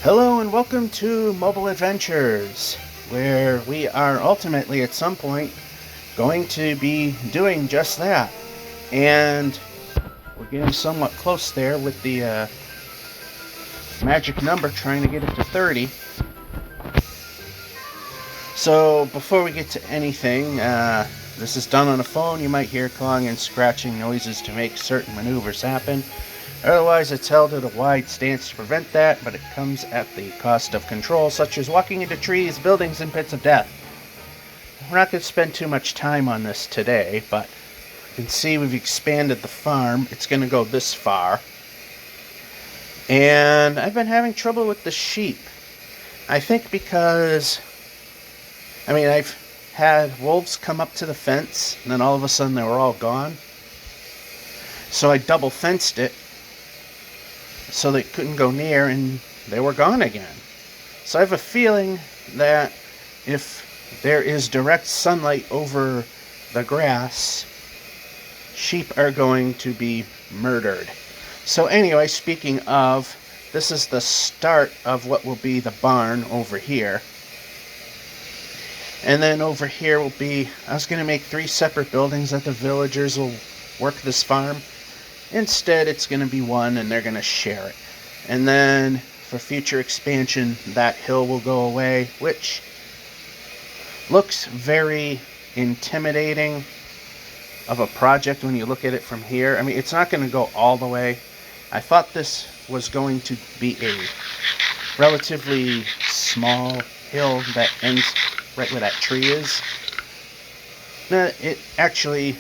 Hello and welcome to Mobile Adventures, where we are ultimately at some point going to be doing just that. And we're getting somewhat close there with the magic number, trying to get it to 30. So before we get to anything, this is done on a phone. You might hear clawing and scratching noises to make certain maneuvers happen. Otherwise, it's held at a wide stance to prevent that, but it comes at the cost of control, such as walking into trees, buildings, and pits of death. We're not going to spend too much time on this today, but you can see we've expanded the farm. It's going to go this far. And I've been having trouble with the sheep. I think because, I've had wolves come up to the fence, and then all of a sudden they were all gone. So I double fenced it, so they couldn't go near, and they were gone again. So I have a feeling that if there is direct sunlight over the grass, sheep are going to be murdered. So anyway, speaking of, this is the start of what will be the barn over here. And then over here will be, I was going to make 3 separate buildings that the villagers will work this farm. Instead, it's going to be one, and they're going to share it. And then, for future expansion, that hill will go away, which looks very intimidating of a project when you look at it from here. It's not going to go all the way. I thought this was going to be a relatively small hill that ends right where that tree is. It actually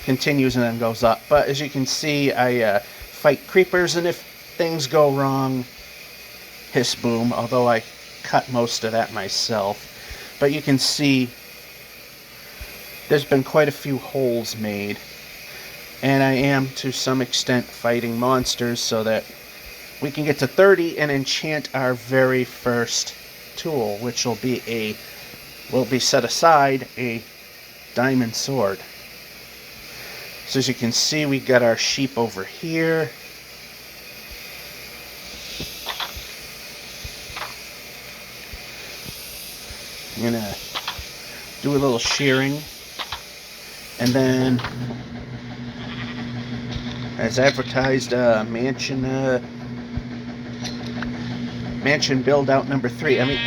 continues and then goes up, but as you can see, I fight creepers, and if things go wrong, hiss boom, although I cut most of that myself. But you can see there's been quite a few holes made, and I am to some extent fighting monsters so that we can get to 30 and enchant our very first tool, which will be set aside a diamond sword. So as you can see, we got our sheep over here. I'm gonna do a little shearing, and then, as advertised, mansion build-out number 3. I'm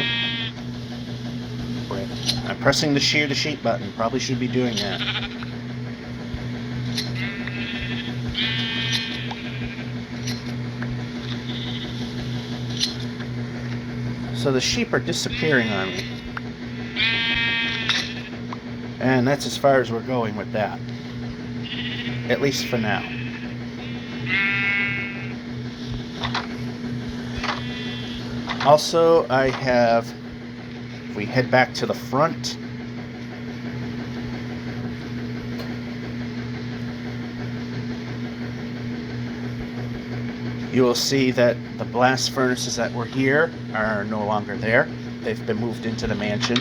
pressing the shear the sheep button. Probably should be doing that. So the sheep are disappearing on me. And that's as far as we're going with that. At least for now. Also, if we head back to the front, you will see that the blast furnaces that were here are no longer there. They've been moved into the mansion.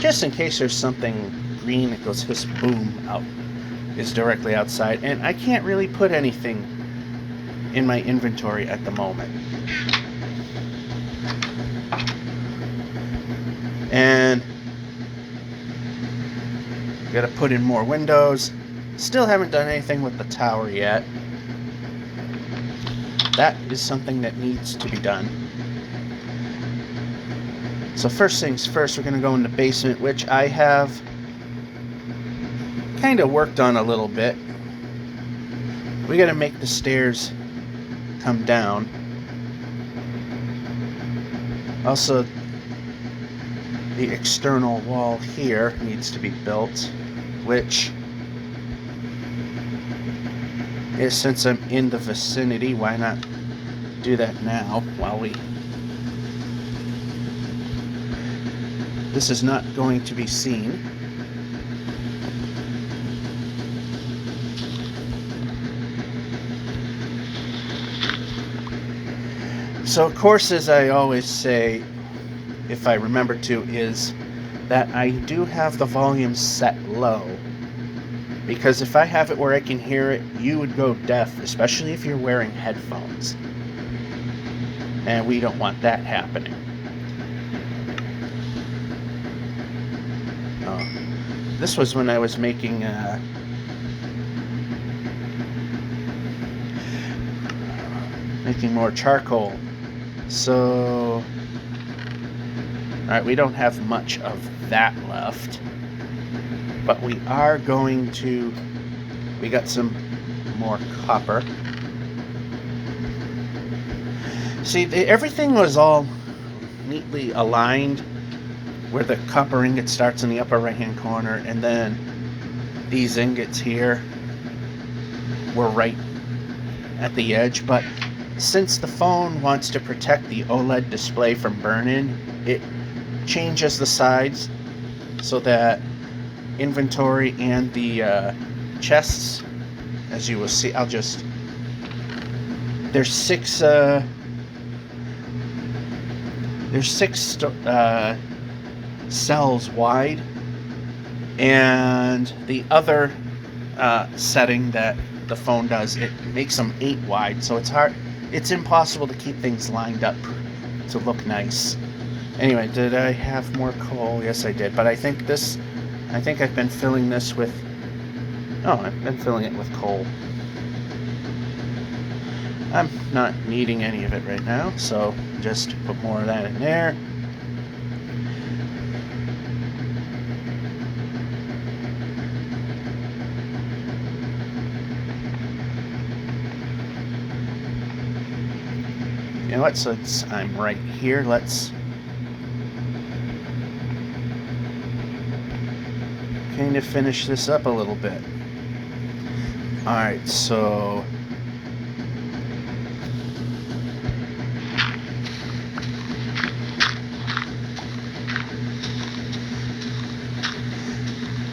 Just in case there's something green that goes hiss boom out, is directly outside. And I can't really put anything in my inventory at the moment. And gotta put in more windows. Still haven't done anything with the tower yet. That is something that needs to be done. So first things first, we're going to go in the basement, which I have kind of worked on a little bit. We got to make the stairs come down. Also, the external wall here needs to be built, which is, since I'm in the vicinity, why not do that now while this is not going to be seen. So, of course, as I always say, if I remember to, is that I do have the volume set low. Because if I have it where I can hear it, you would go deaf, especially if you're wearing headphones. and we don't want that happening. Oh, this was when I was making more charcoal. So, alright, we don't have much of that left, but we are going to, we got some more copper. See, everything was all neatly aligned where the copper ingot starts in the upper right hand corner, and then these ingots here were right at the edge, but since the phone wants to protect the OLED display from burn-in, it changes the sides so that inventory and the chests, as you will see, there's six cells wide, and the other setting that the phone does, it makes them 8 wide, so it's impossible to keep things lined up to look nice. Anyway, did I have more coal? Yes, I did, but I think I've been filling this with, I've been filling it with coal. I'm not needing any of it right now, so just put more of that in there. You know what, since I'm right here, let's kind of finish this up a little bit. Alright, so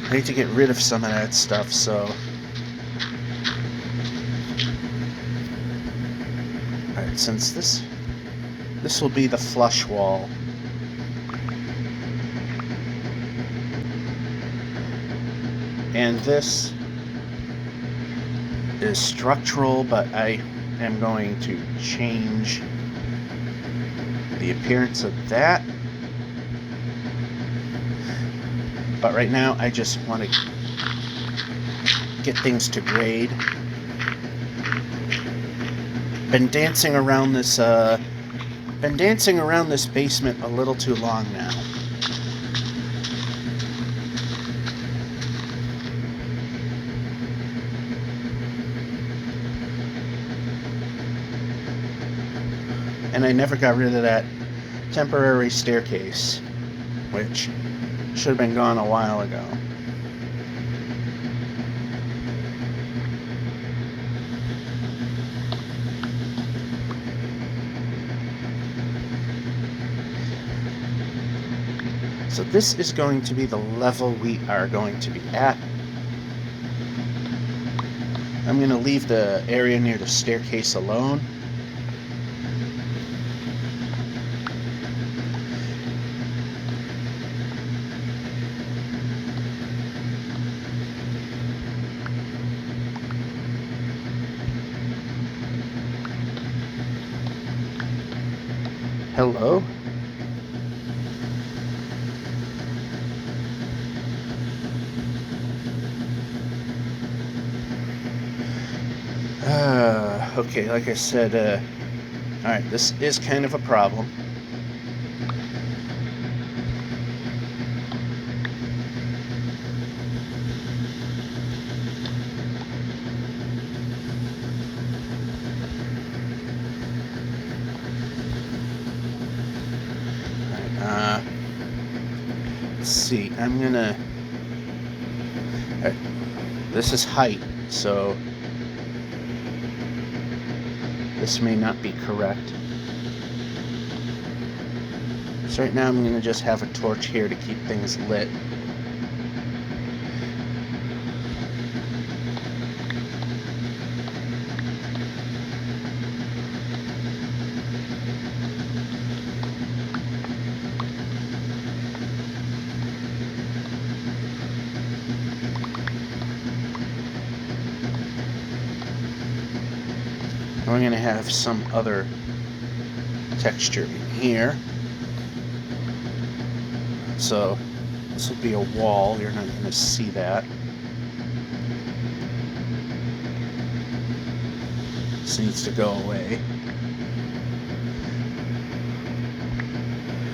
I need to get rid of some of that stuff, so alright, since this will be the flush wall. And this is structural, but I am going to change the appearance of that. But right now, I just want to get things to grade. Been dancing around this basement a little too long now. And I never got rid of that temporary staircase, which should have been gone a while ago. So this is going to be the level we are going to be at. I'm going to leave the area near the staircase alone. Hello? Okay, like I said, alright, this is kind of a problem. Let's see, I'm gonna... this is height, so this may not be correct. So right now I'm going to just have a torch here to keep things lit. We're going to have some other texture in here. So this will be a wall. You're not going to see that. This needs to go away.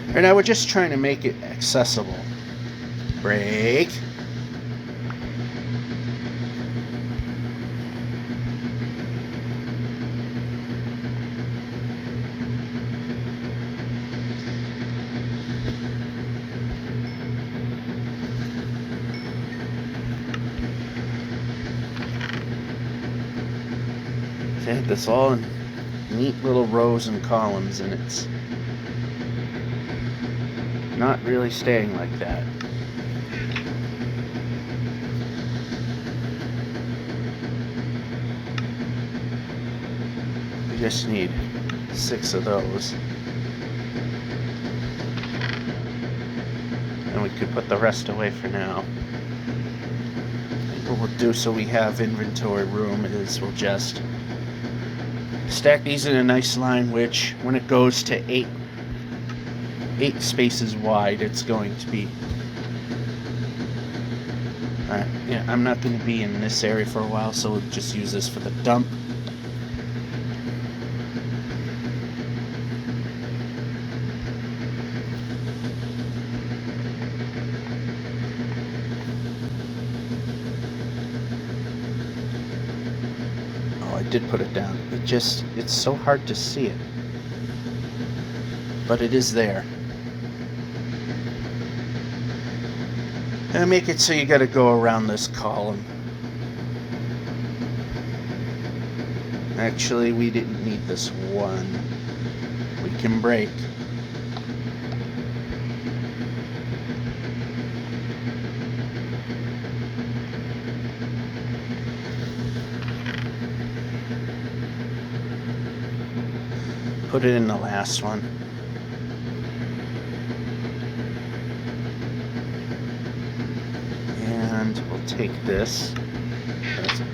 And now we're just trying to make it accessible. Break. Okay, that's all in neat little rows and columns, and it's not really staying like that. We just need 6 of those. And we could put the rest away for now. And what we'll do so we have inventory room is we'll just stack these in a nice line, which when it goes to 8 spaces wide, it's going to be yeah, I'm not going to be in this area for a while, so we'll just use this for the dump. Oh, I did put it down. It's so hard to see it, but it is there. And make it so you gotta go around this column. Actually, we didn't need this one. We can break. Put it in the last one. And we'll take this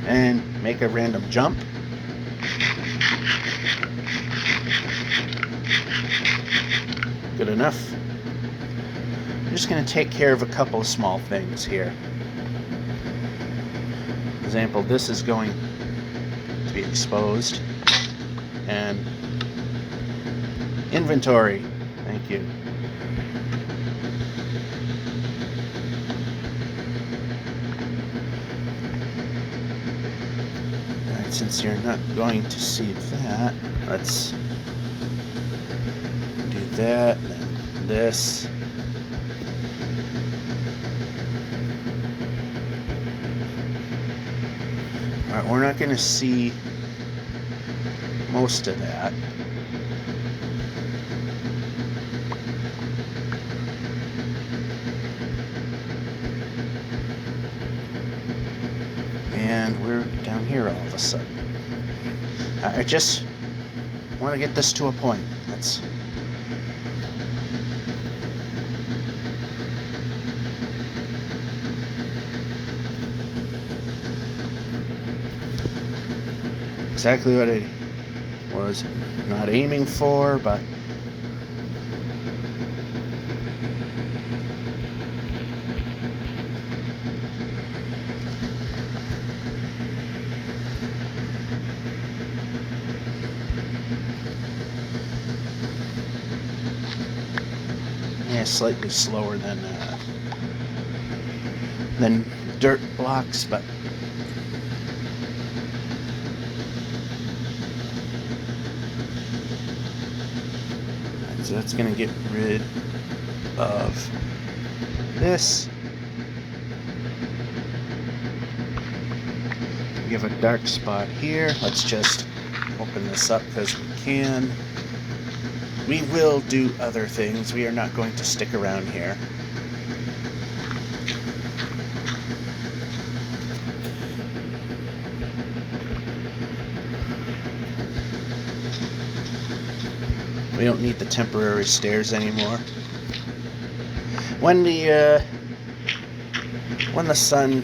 and make a random jump. Good enough. I'm just going to take care of a couple of small things here. For example, this is going to be exposed. And inventory. Thank you. Alright, since you're not going to see that, let's do that, and this. Alright, we're not going to see most of that. And we're down here all of a sudden. I just want to get this to a point. That's exactly what I was not aiming for, but slightly slower than dirt blocks, but so that's going to get rid of this. We have a dark spot here. Let's just open this up because we can. We will do other things. We are not going to stick around here. We don't need the temporary stairs anymore. When the sun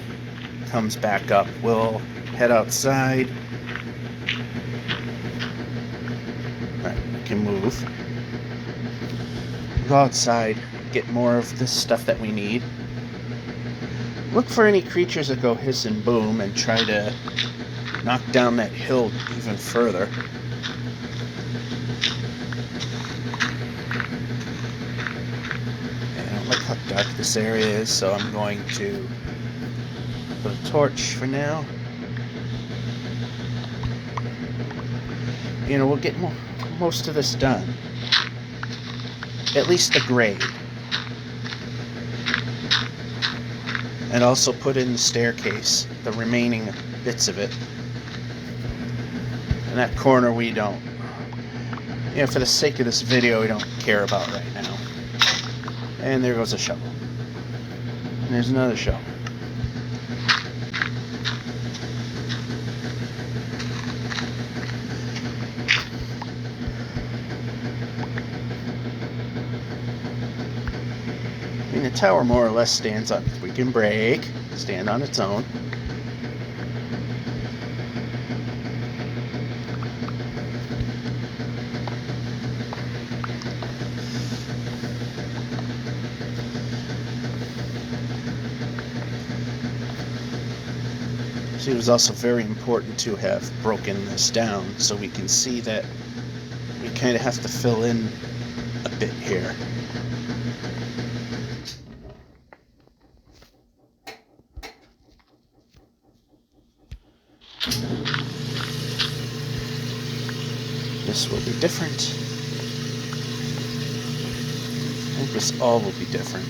comes back up, we'll head outside. All right, we can move. go outside, get more of this stuff that we need. Look for any creatures that go hiss and boom and try to knock down that hill even further. And I don't like how dark this area is, so I'm going to put a torch for now. You know, we'll get most of this done. At least the grade. And also put in the staircase, the remaining bits of it. And that corner we don't. You know, for the sake of this video, we don't care about right now. And there goes a shovel. And there's another shovel. I mean, the tower more or less stands on, we can break, stand on its own. So it was also very important to have broken this down so we can see that we kind of have to fill in a bit here. This will be different. I think this all will be different.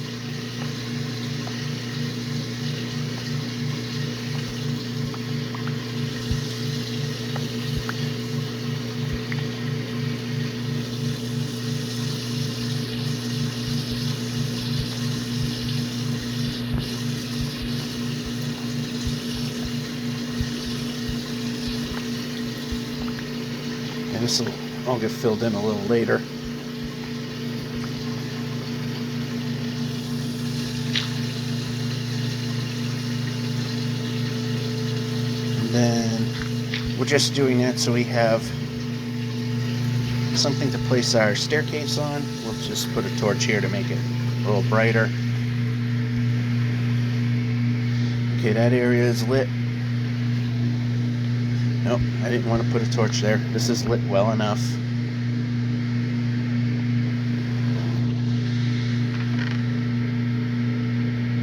This will all get filled in a little later. And then we're just doing that so we have something to place our staircase on. We'll just put a torch here to make it a little brighter. Okay, that area is lit. Nope, I didn't want to put a torch there. This is lit well enough.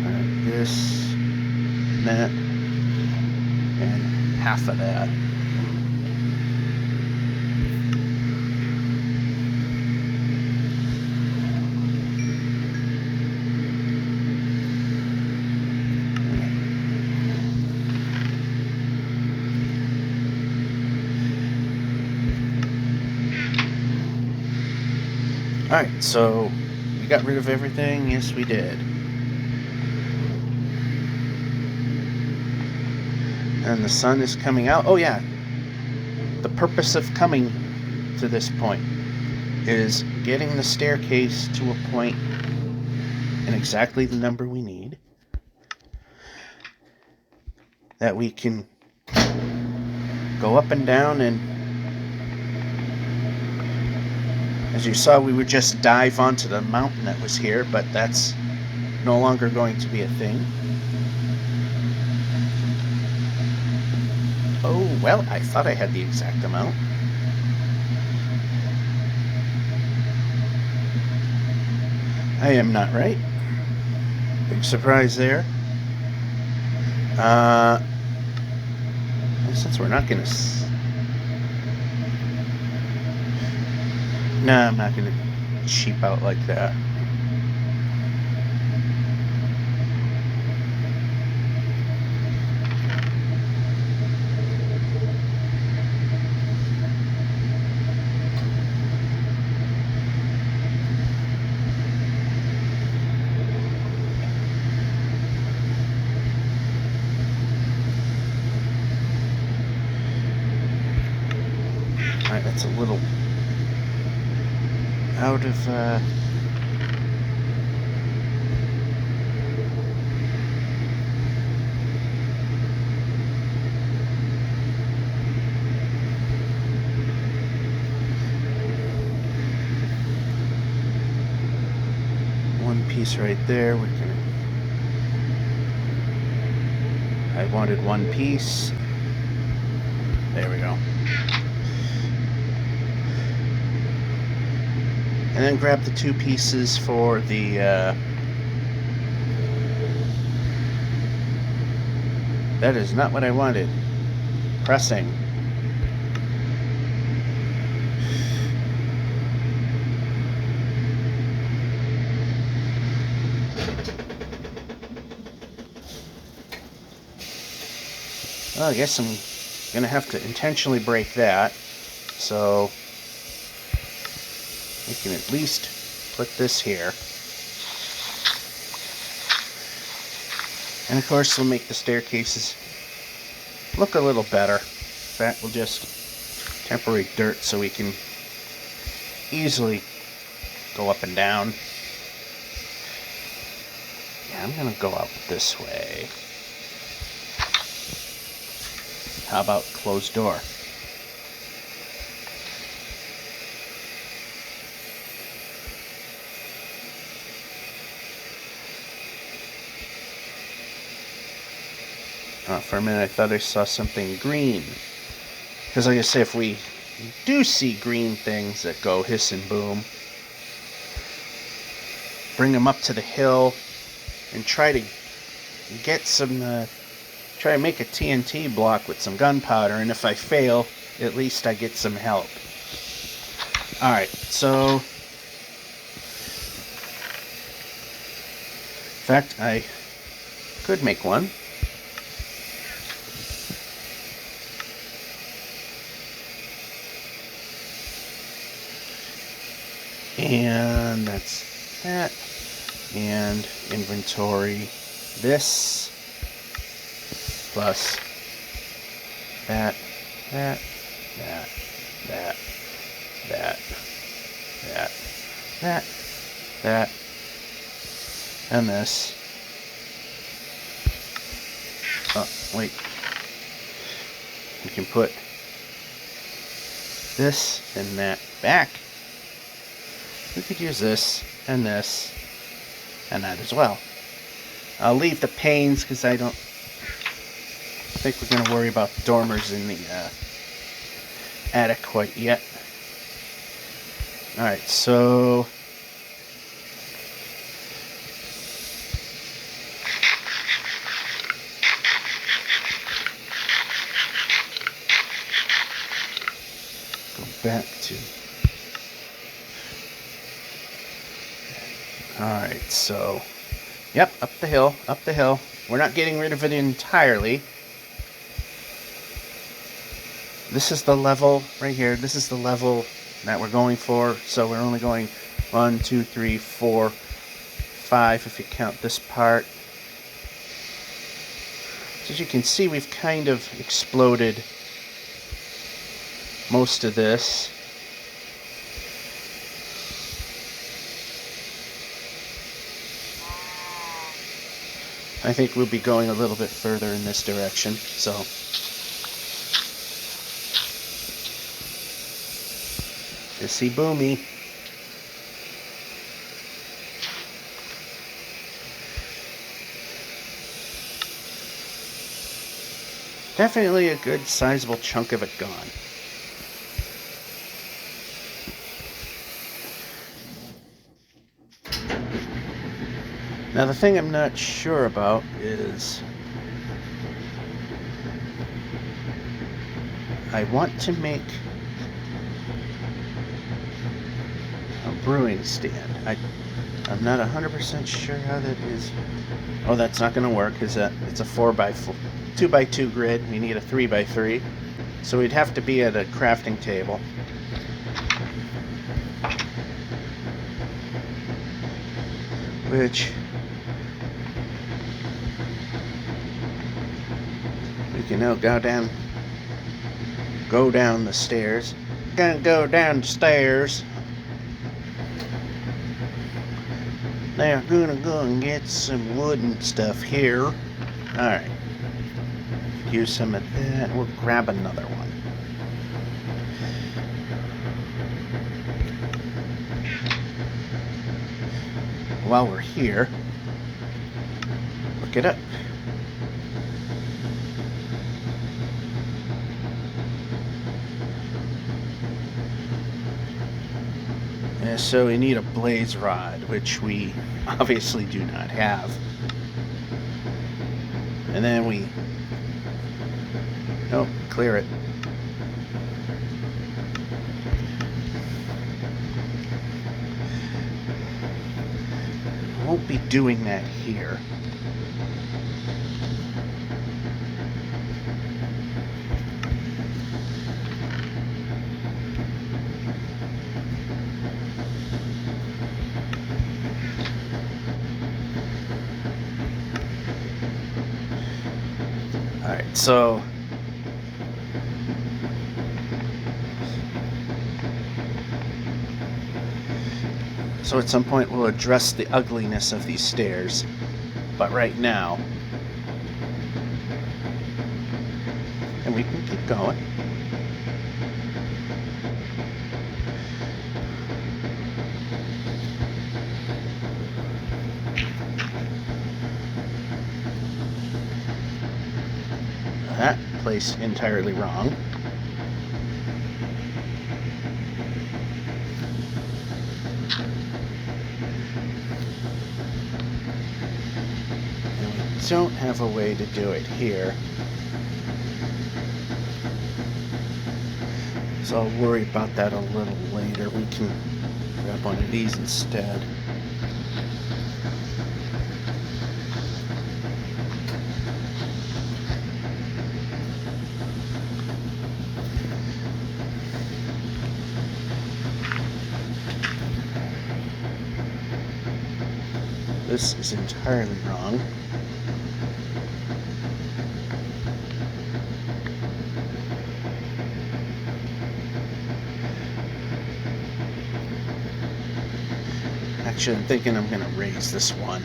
Alright, this, that, and half of that. Alright, so we got rid of everything. Yes, we did. And the sun is coming out. Oh yeah, the purpose of coming to this point is getting the staircase to a point in exactly the number we need, that we can go up and down. And as you saw, we would just dive onto the mountain that was here, but that's no longer going to be a thing. Oh, well, I thought I had the exact amount. I am not right. Big surprise there. Since we're not going to... Nah, I'm not going to cheap out like that. Alright, that's a little out of piece right there. I wanted one piece. There we go. And then grab the 2 pieces for the that is not what I wanted. Pressing. Well, I guess I'm going to have to intentionally break that. So we can at least put this here. And of course we'll make the staircases look a little better. That will just temporary dirt so we can easily go up and down. Yeah, I'm going to go out this way. How about closed door? For a minute I thought I saw something green. Because like I say, if we do see green things that go hiss and boom, bring them up to the hill and try to get some, try to make a TNT block with some gunpowder, and if I fail, at least I get some help. Alright, so in fact I could make one. And that's that. And inventory this plus that, that, that, that, that, that, that, that, and this. Oh, wait. We can put this and that back. We could use this and that as well. I'll leave the panes because I don't think we're going to worry about the dormers in the attic quite yet. Alright, so go back to alright, so yep, up the hill, up the hill. We're not getting rid of it entirely. This is the level right here. This is the level that we're going for. So we're only going 1, 2, 3, 4, 5 if you count this part. So as you can see, we've kind of exploded most of this. I think we'll be going a little bit further in this direction, so hissy boomy. Definitely a good sizable chunk of it gone. Now the thing I'm not sure about is I want to make a brewing stand. I'm not 100% sure how that is. Oh, that's not going to work because it's a 4x4, 2x2 grid. We need a 3x3. So we'd have to be at a crafting table. Which we can now go down the stairs. Gonna go down the stairs. Now gonna go and get some wood and stuff here. Alright. Use some of that. We'll grab another one. while we're here, look it up. So we need a blaze rod, which we obviously do not have. And then we... Nope, clear it. Won't be doing that here. Alright, so at some point we'll address the ugliness of these stairs, but right now, and we can keep going. That placed entirely wrong. Don't have a way to do it here, so I'll worry about that a little later. We can grab one of these instead. This is entirely wrong. Actually, I'm thinking I'm going to raise this one.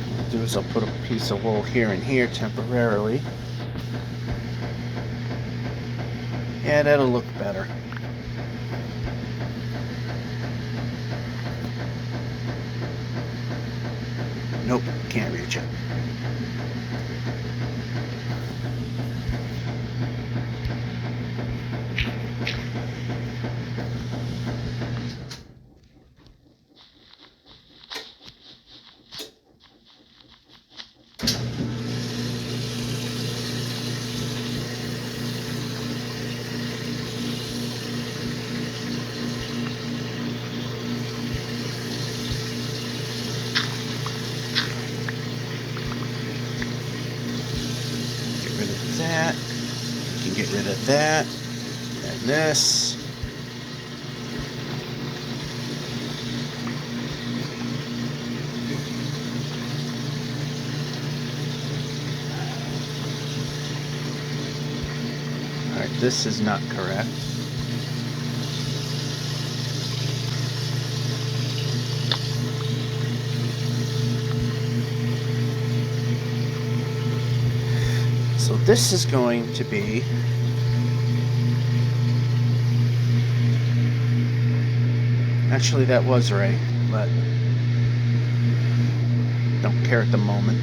What I'll do is I'll put a piece of wool here and here temporarily. Yeah, that'll look better. Nope, can't reach it. That. You can get rid of that. And this. Alright, this is not correct. So this is going to be actually that was right, but don't care at the moment.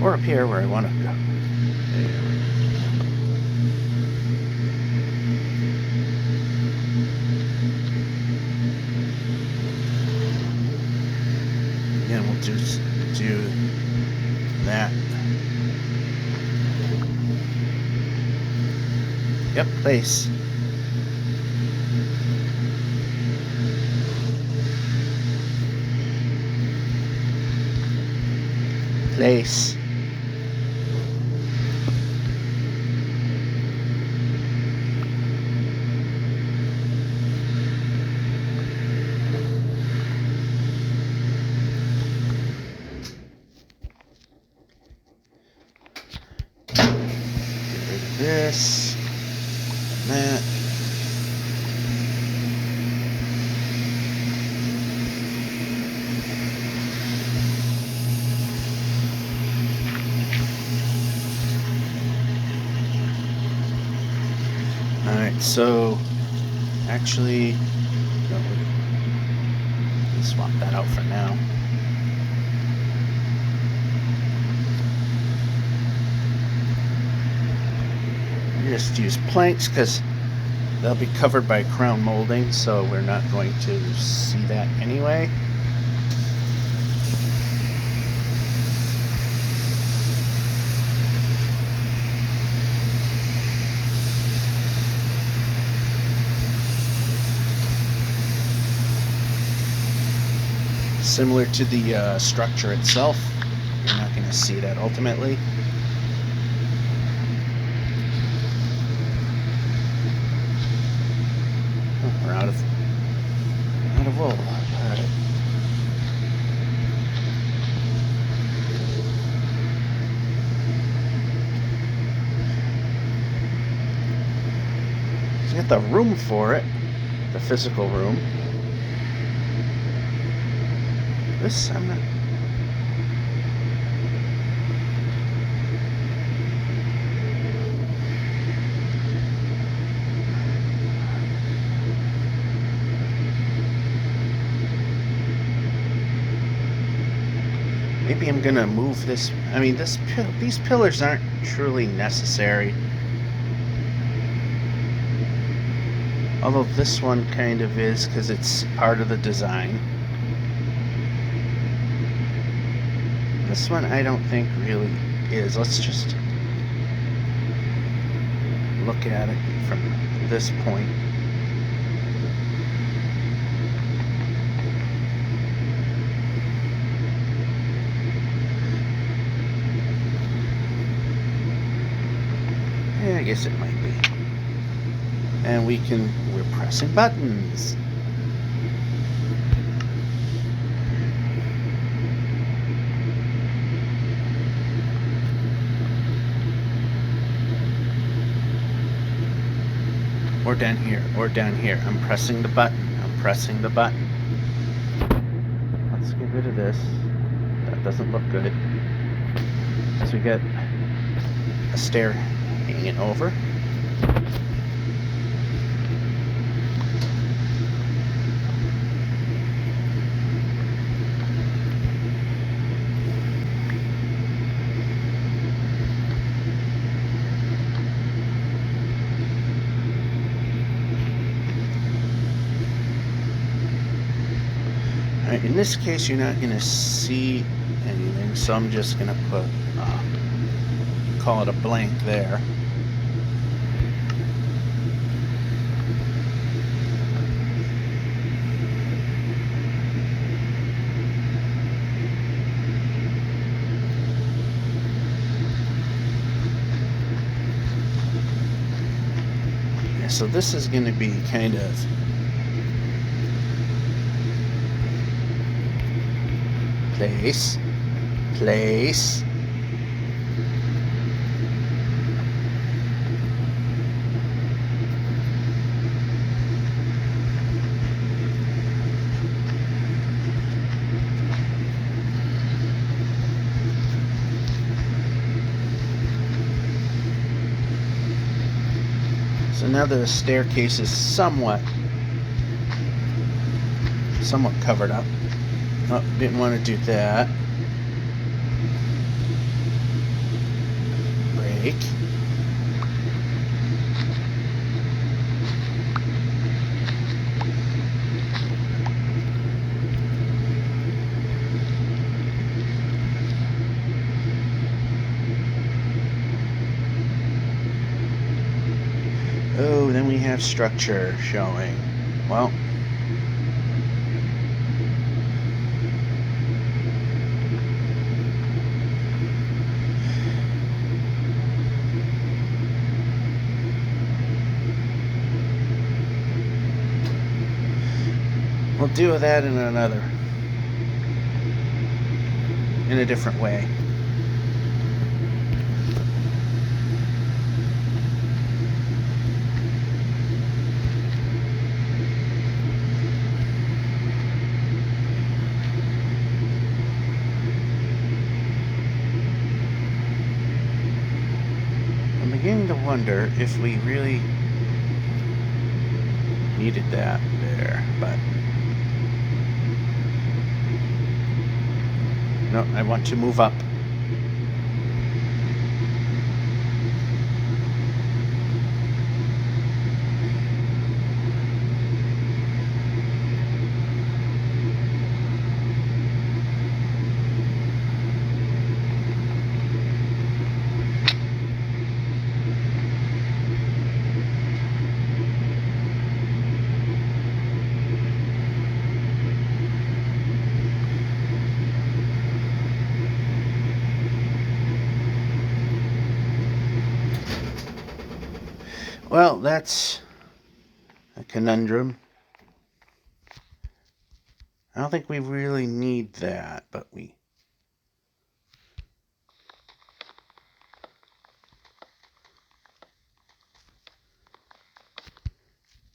Or up here where I want to go. Again, we'll just do that. Yep, place. Place. this, and that. Alright, so actually, no, let's swap that out for now. Just use planks because they'll be covered by crown molding, so we're not going to see that anyway. Similar to the structure itself, you're not going to see that ultimately. Oh, we're out of wool. All right. So you get the room for it, the physical room. This, I'm not... Maybe I'm gonna move this. I mean, these pillars aren't truly necessary. Although this one kind of is, because it's part of the design. This one I don't think really is. Let's just look at it from this point. Yeah, I guess it might be. And we're pressing buttons. Or down here, or down here. I'm pressing the button. I'm pressing the button. Let's get rid of this. That doesn't look good. So we got a stair hanging over. In this case, you're not going to see anything, so I'm just going to put, call it a blank there. Yeah, so this is going to be kind of place. So now the staircase is somewhat covered up. Oh, didn't want to do that. Break. Oh, then we have structure showing. Well, we'll deal with that in a different way. wonder if we really needed that there, but no, I want to move up. Well, that's a conundrum. I don't think we really need that, but we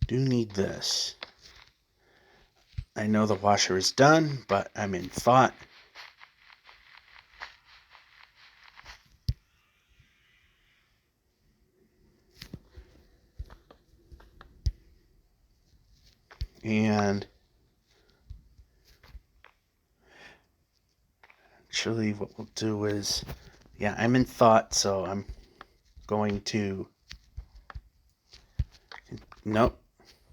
do need this. I know the washer is done, but I'm in thought. And actually what we'll do is, yeah, I'm in thought, so I'm going to, nope,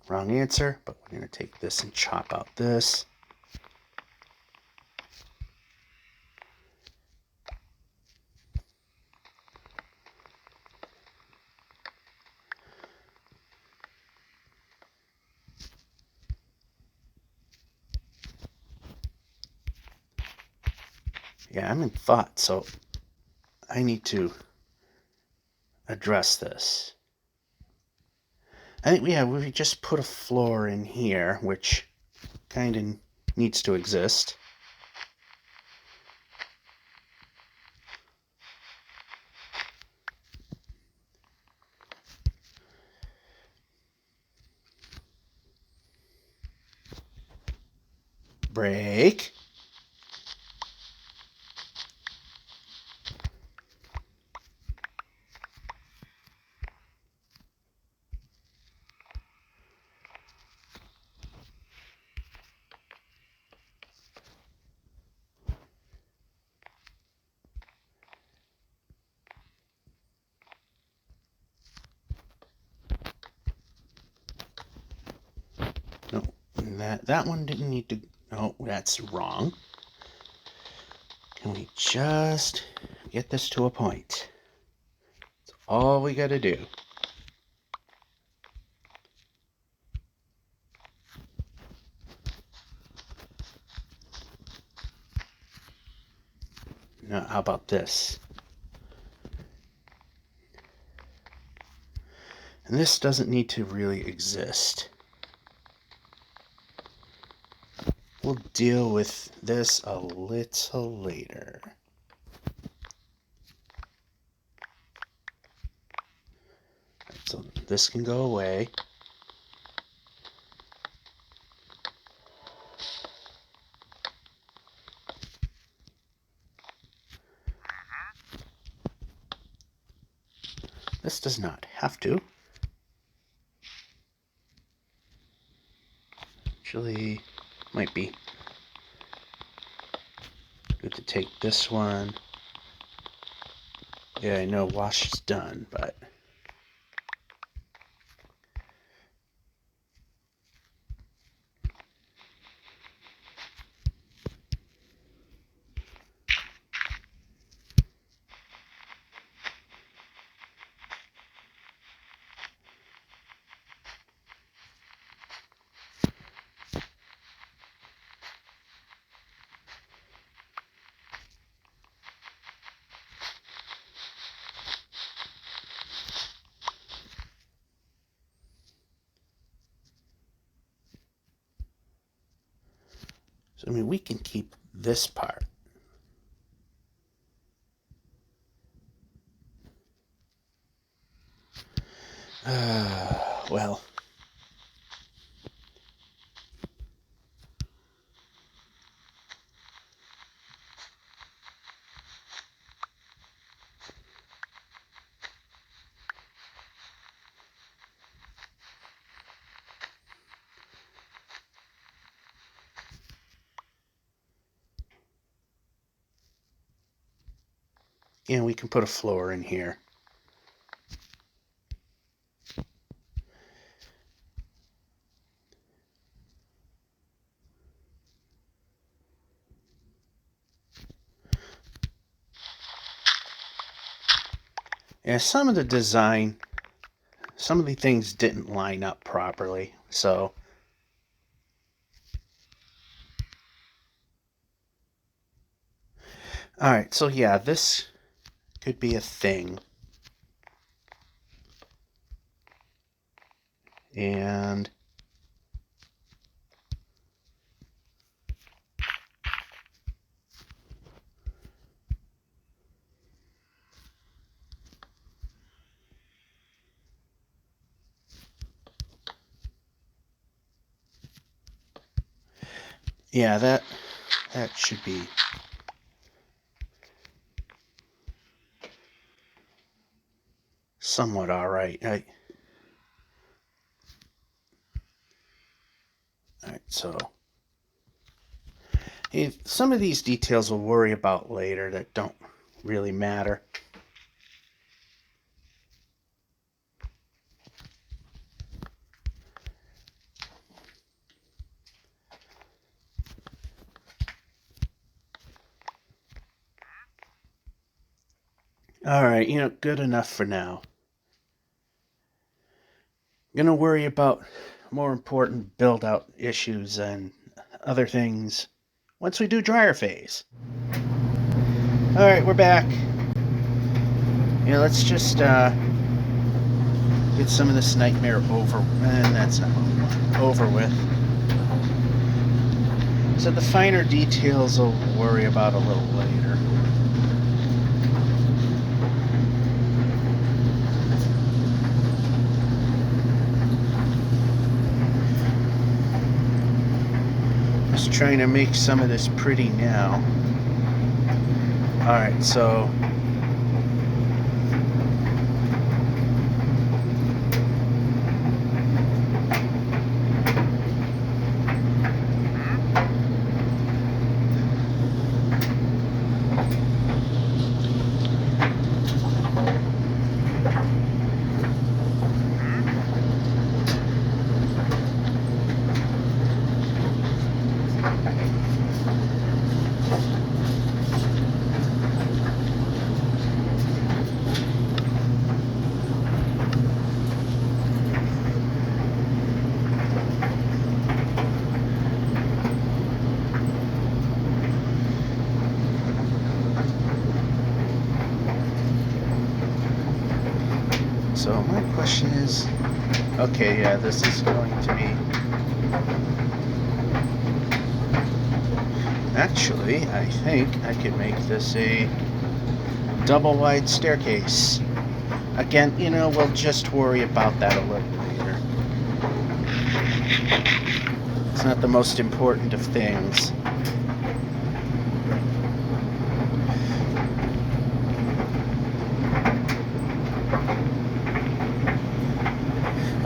wrong answer, but we're going to take this and chop out this. Yeah, I'm in thought, so I need to address this. I think, yeah, we just put a floor in here, which kind of needs to exist. Break. No, that one didn't need to. No, that's wrong. Can we just get this to a point? That's all we got to do. Now, how about this? And this doesn't need to really exist. We'll deal with this a little later. So this can go away. This does not have to. Actually, might be good to take this one. Yeah, I know wash is done, but so I mean we can keep this part. Well, And we can put a floor in here. Yeah, some of the design, some of the things didn't line up properly, so alright, so yeah, this could be a thing. And yeah, that should be somewhat alright. Alright, so some of these details we'll worry about later that don't really matter. Alright, good enough for now. I'm going to worry about more important build-out issues and other things once we do dryer phase. Alright, we're back. Let's just get some of this nightmare over, and that's not what we want, over with. So the finer details we'll worry about a little later. Just trying to make some of this pretty now. Alright, so So my question is, okay, yeah, this is going to be, actually, I think I could make this a double wide staircase. Again, we'll just worry about that a little later. It's not the most important of things.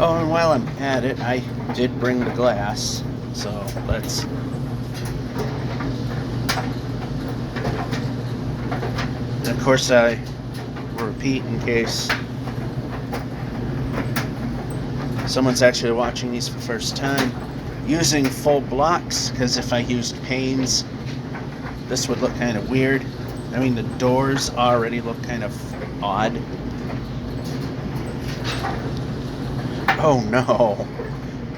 Oh, and while I'm at it, I did bring the glass, so let's... And of course, I will repeat in case someone's actually watching these for the first time, using full blocks, because if I used panes, this would look kind of weird. I mean, the doors already look kind of odd. Oh no,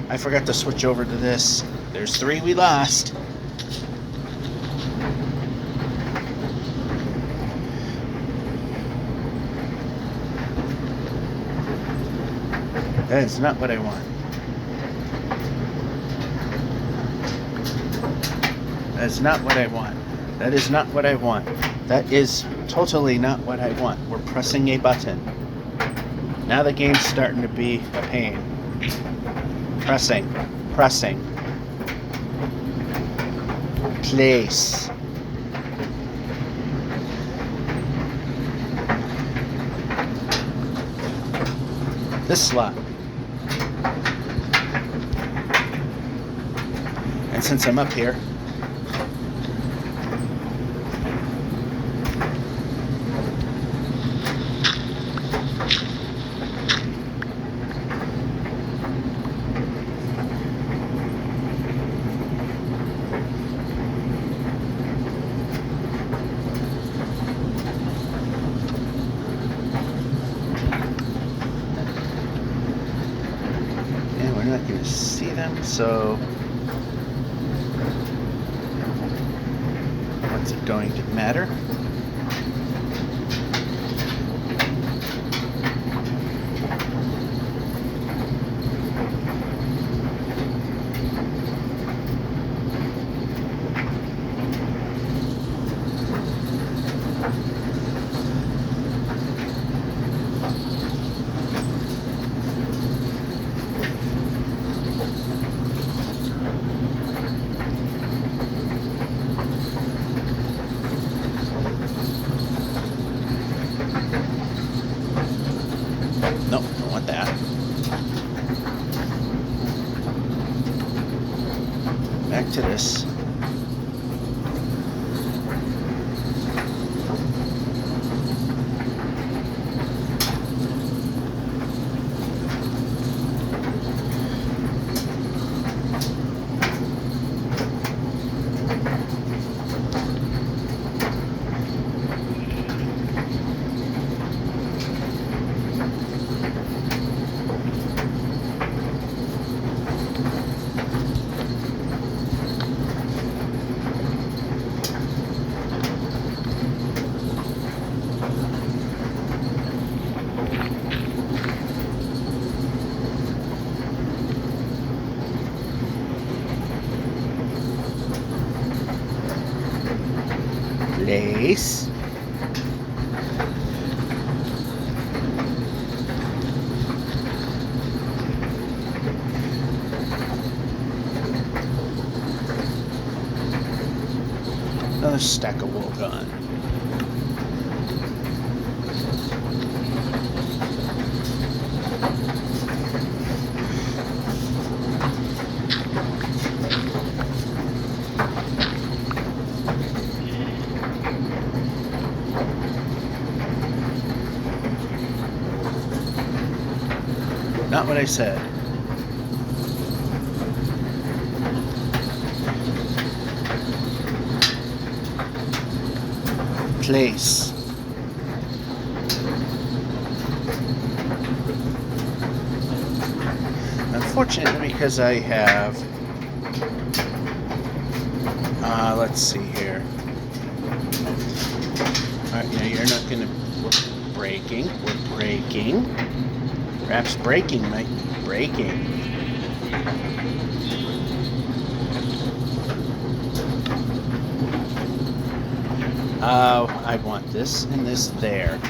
I forgot to switch over to this. There's 3 we lost. That is not what I want. That is not what I want. That is not what I want. That is totally not what I want. We're pressing a button. Now the game's starting to be a pain. Pressing. Pressing. Place. This slot. And since I'm up here, them, so what's it going to matter? Nope, don't want that. Back to this. Place. Another stack of wool gone. Not what I said. Place. Unfortunately, because I have, let's see here. Alright, now you're not gonna, we're breaking. Perhaps breaking might be breaking. I want this and this there.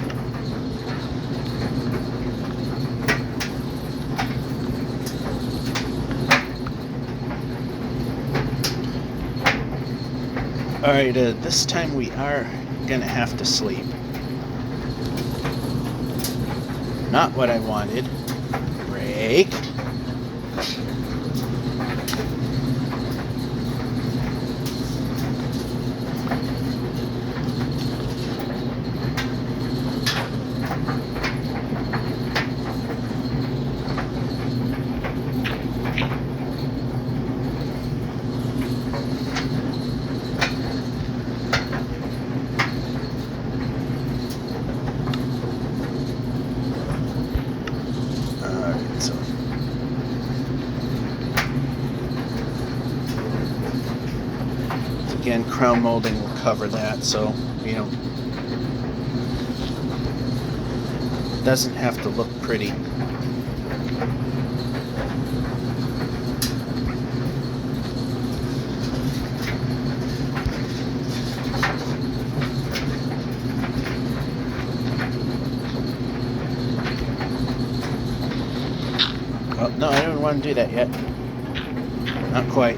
Alright, this time we are gonna have to sleep. Not what I wanted. Break. Again, crown molding will cover that, so, you know, it doesn't have to look pretty. Oh, no, I don't want to do that yet. Not quite.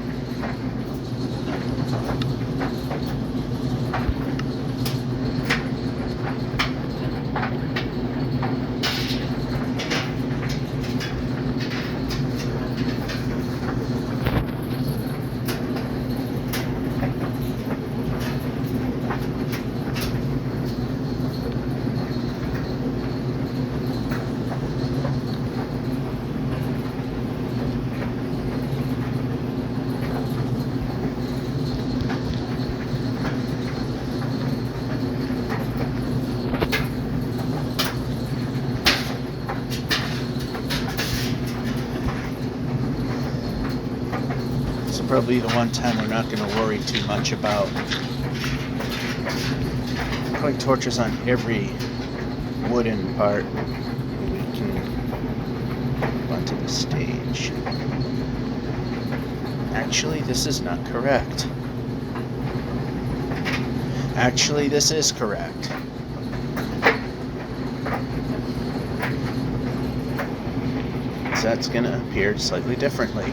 probably the one time we're not going to worry too much about putting torches on every wooden part. We can onto the stage. Actually, this is not correct. Actually, this is correct. So that's going to appear slightly differently.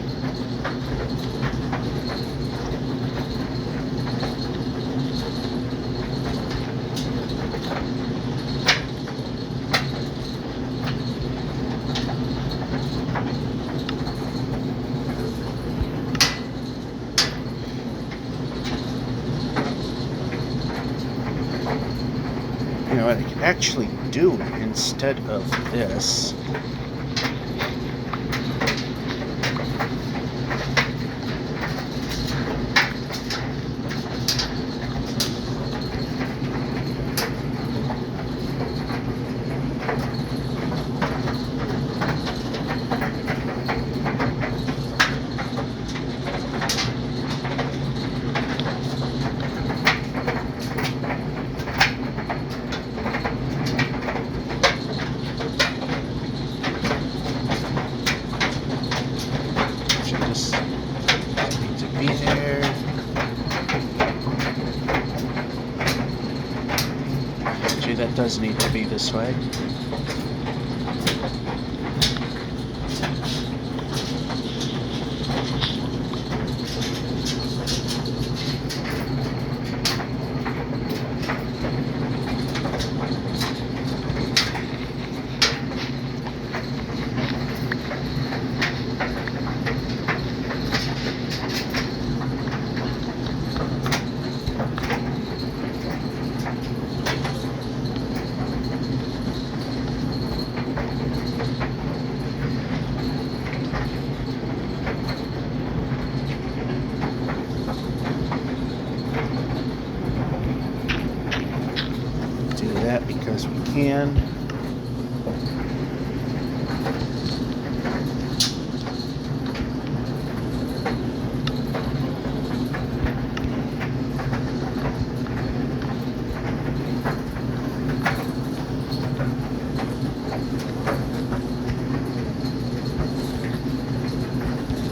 You know what I could actually do instead of this? That does need to be this way. Because we can.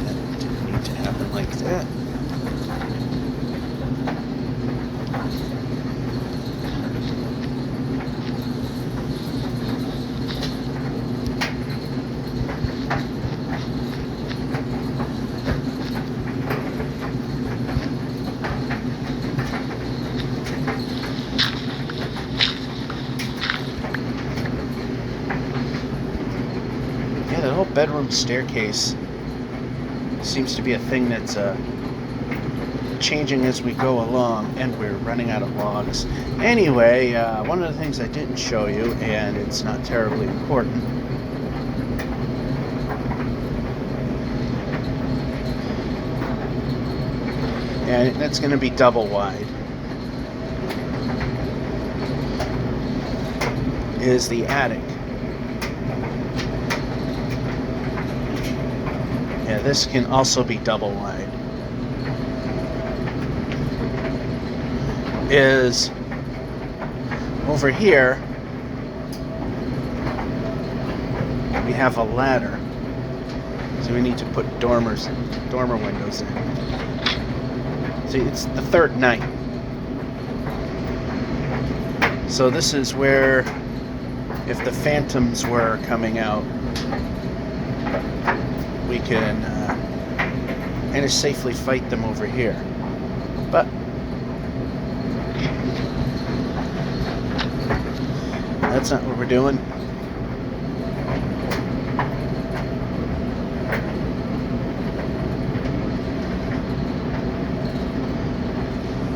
That didn't need to happen like that. The whole bedroom staircase seems to be a thing that's changing as we go along, and we're running out of logs. Anyway, one of the things I didn't show you, and it's not terribly important, and that's going to be double wide, is the attic. Yeah, this can also be double wide. Is over here we have a ladder, so we need to put dormer windows in. See, it's the third night, so this is where, if the phantoms were coming out, we can kind of safely fight them over here. But that's not what we're doing.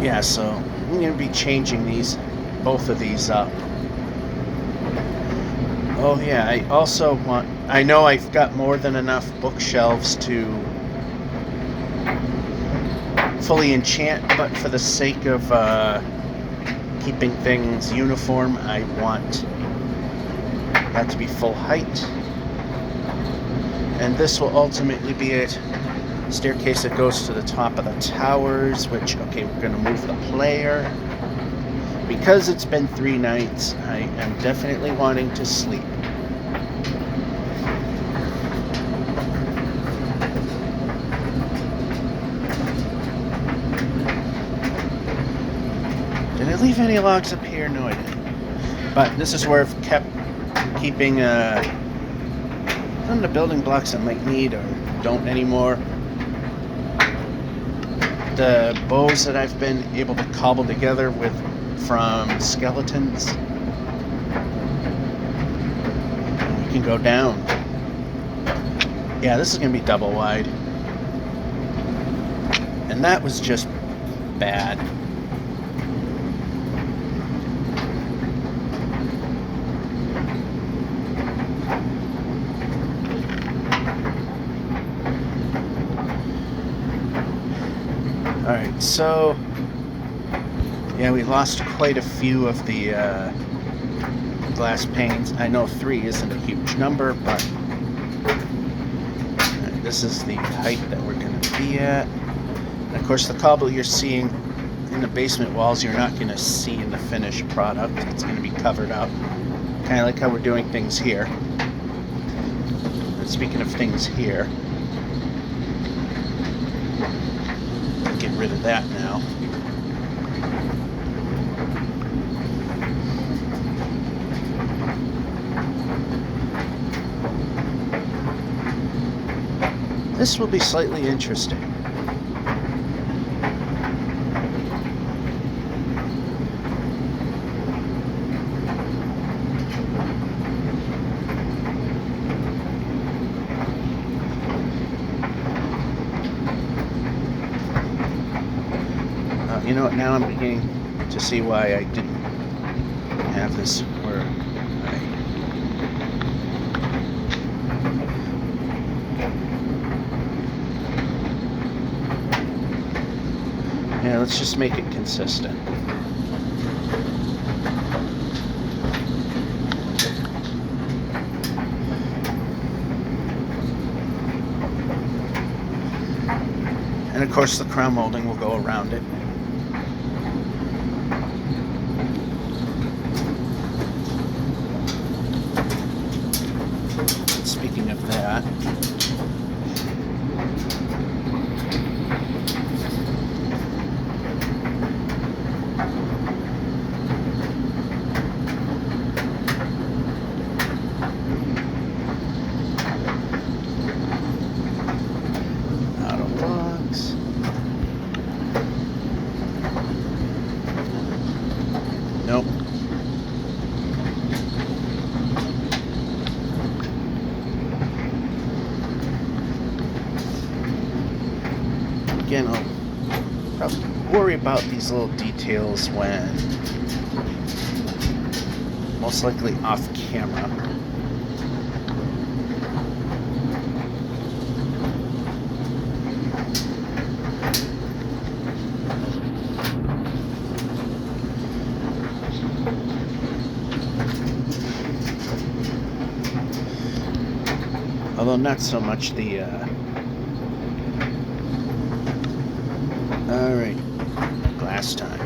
Yeah, so I'm going to be changing both of these up. Oh yeah, I also want, I know I've got more than enough bookshelves to fully enchant, but for the sake of keeping things uniform, I want that to be full height. And this will ultimately be it Staircase that goes to the top of the towers, which, okay, we're going to move the player. Because it's been 3 nights, I am definitely wanting to sleep. Did I leave any logs up here? No, I didn't. But this is where I've kept keeping some of the building blocks I might need or don't anymore. The bows that I've been able to cobble together from skeletons. And we can go down. Yeah, this is going to be double wide. And that was just bad. Alright, so yeah, we lost quite a few of the glass panes. I know 3 isn't a huge number, but this is the height that we're going to be at. And of course, the cobble you're seeing in the basement walls, you're not going to see in the finished product. It's going to be covered up, kind of like how we're doing things here. And speaking of things here, get rid of that now. This will be slightly interesting. You know what, now I'm beginning to see why I didn't have this where yeah, let's just make it consistent. And of course the crown molding will go around it. Speaking of that, out of blocks. Nope. Again, I'll probably worry about these little details when most likely off camera. Although not so much the alright, glass time.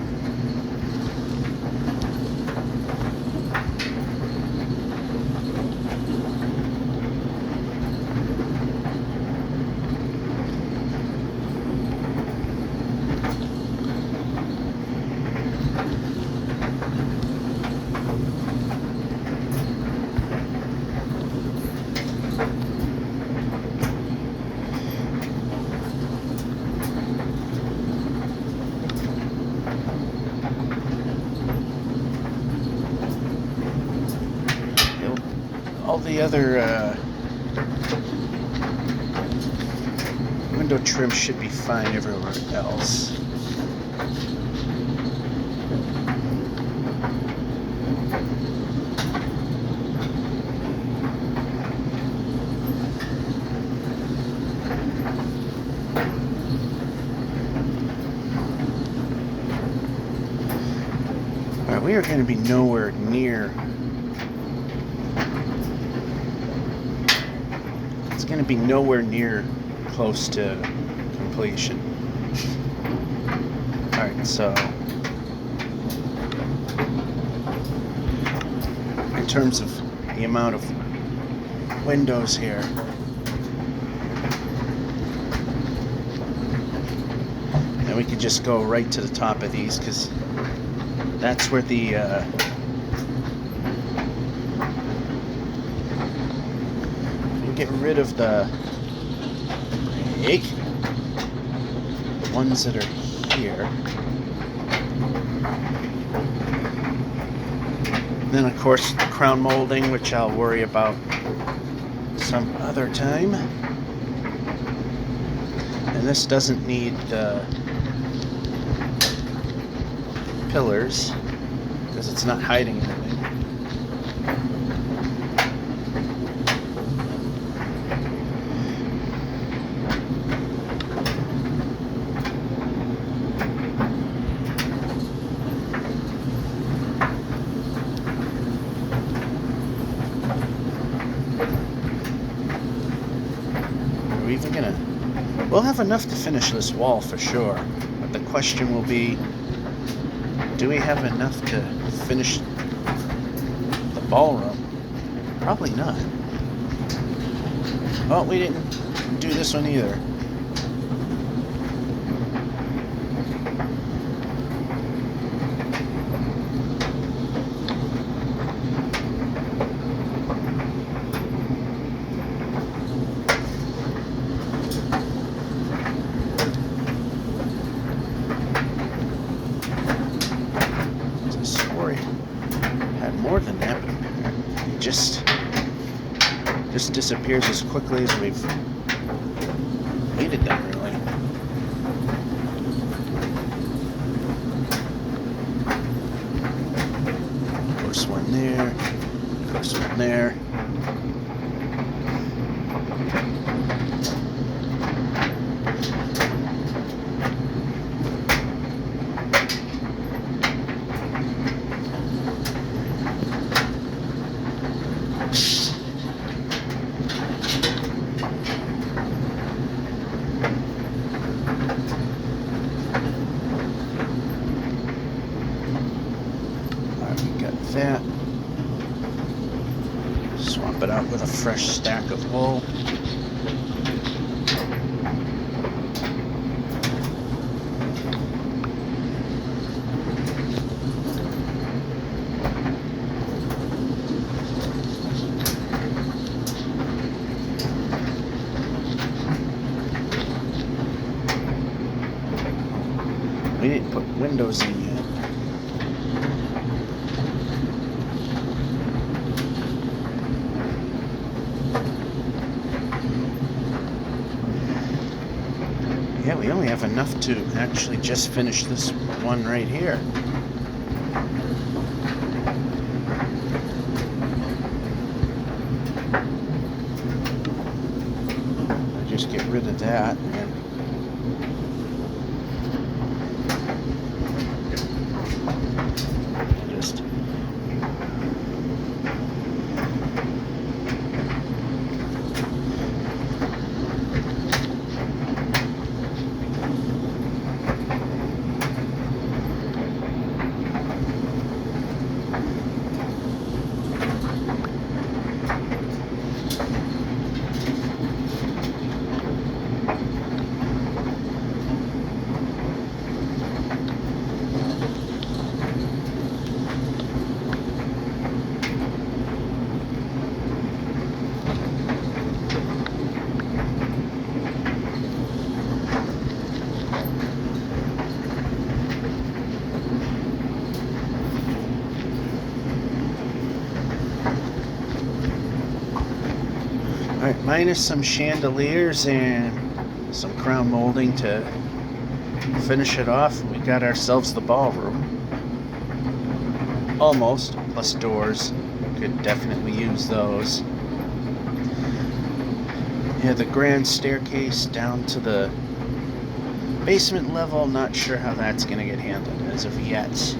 All the other window trim should be fine everywhere else. Alright, we are going to be nowhere near. Going to be nowhere near close to completion. Alright, so in terms of the amount of windows here, and we could just go right to the top of these because that's where the get rid of the ones that are here. And then of course the crown molding, which I'll worry about some other time. And this doesn't need the pillars because it's not hiding anything. We'll have enough to finish this wall for sure, but the question will be, do we have enough to finish the ballroom? Probably not. Oh, we didn't do this one either. More than that, but it just disappears as quickly as we've needed them, really. Of course, one there, of course, one there. That. Swap it out with a fresh stack of wool. We didn't put windows in yet. Yeah, we only have enough to actually just finish this one right here. I'll just get rid of that and just Alright, minus some chandeliers and some crown molding to finish it off, we got ourselves the ballroom. Almost, plus doors. Could definitely use those. Yeah, the grand staircase down to the basement level, not sure how that's going to get handled as of yet.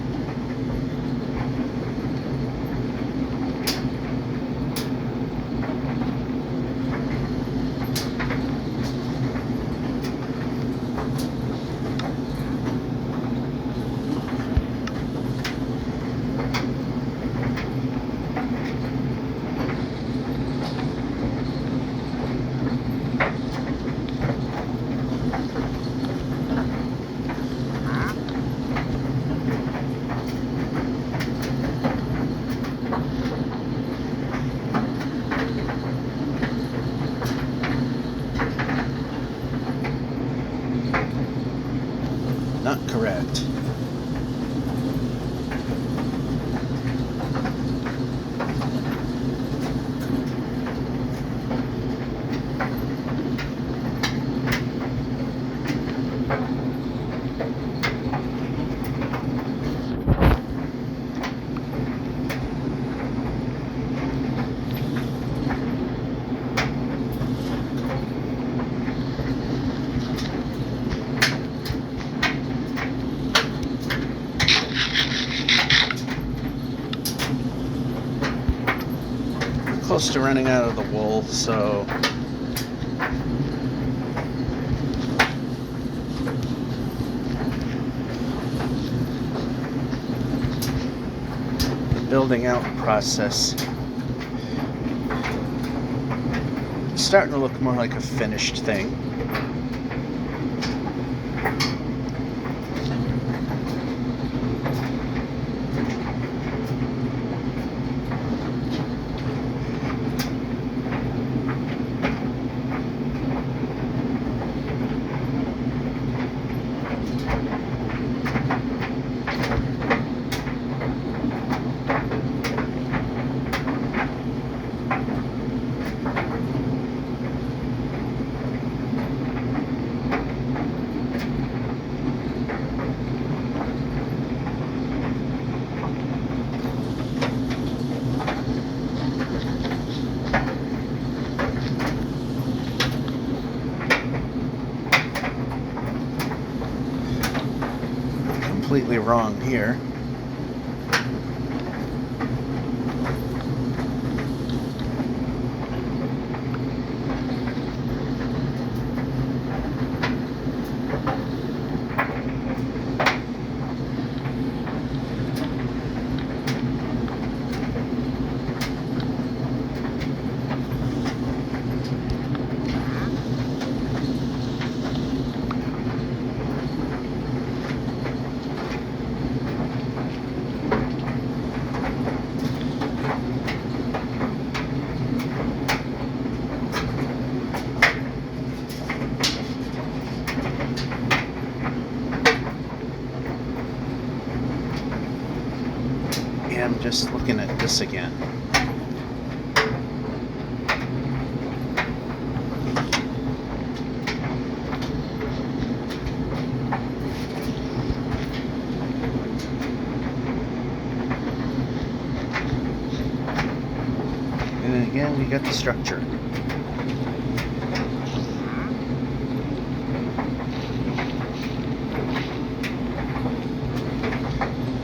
close to running out of the wool, so the building out process is starting to look more like a finished thing. Completely wrong here. I'm just looking at this again. And then again, we got the structure.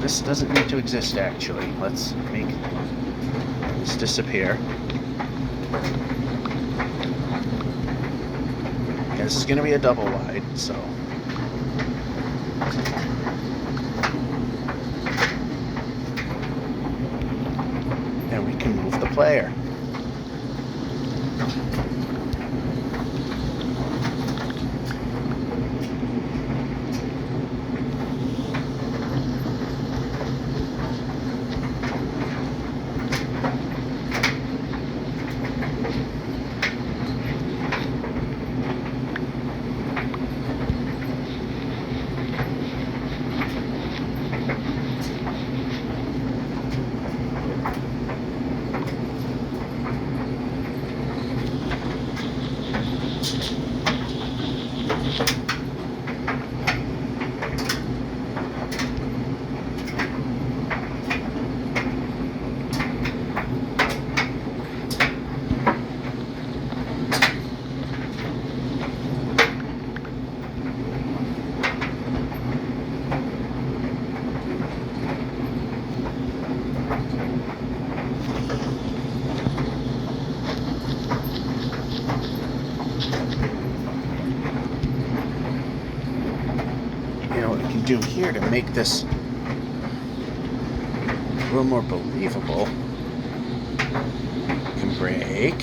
This doesn't need to exist, actually. Let's make this disappear. Yeah, this is going to be a double wide, so. And we can move the player. What we can do here to make this a little more believable, we can break.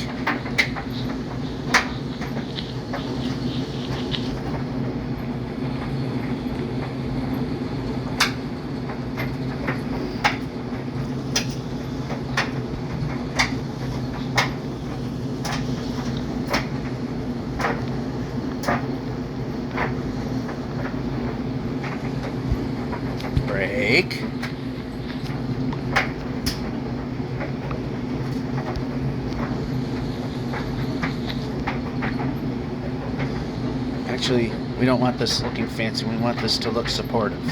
Break. Actually, we don't want this looking fancy. We want this to look supportive.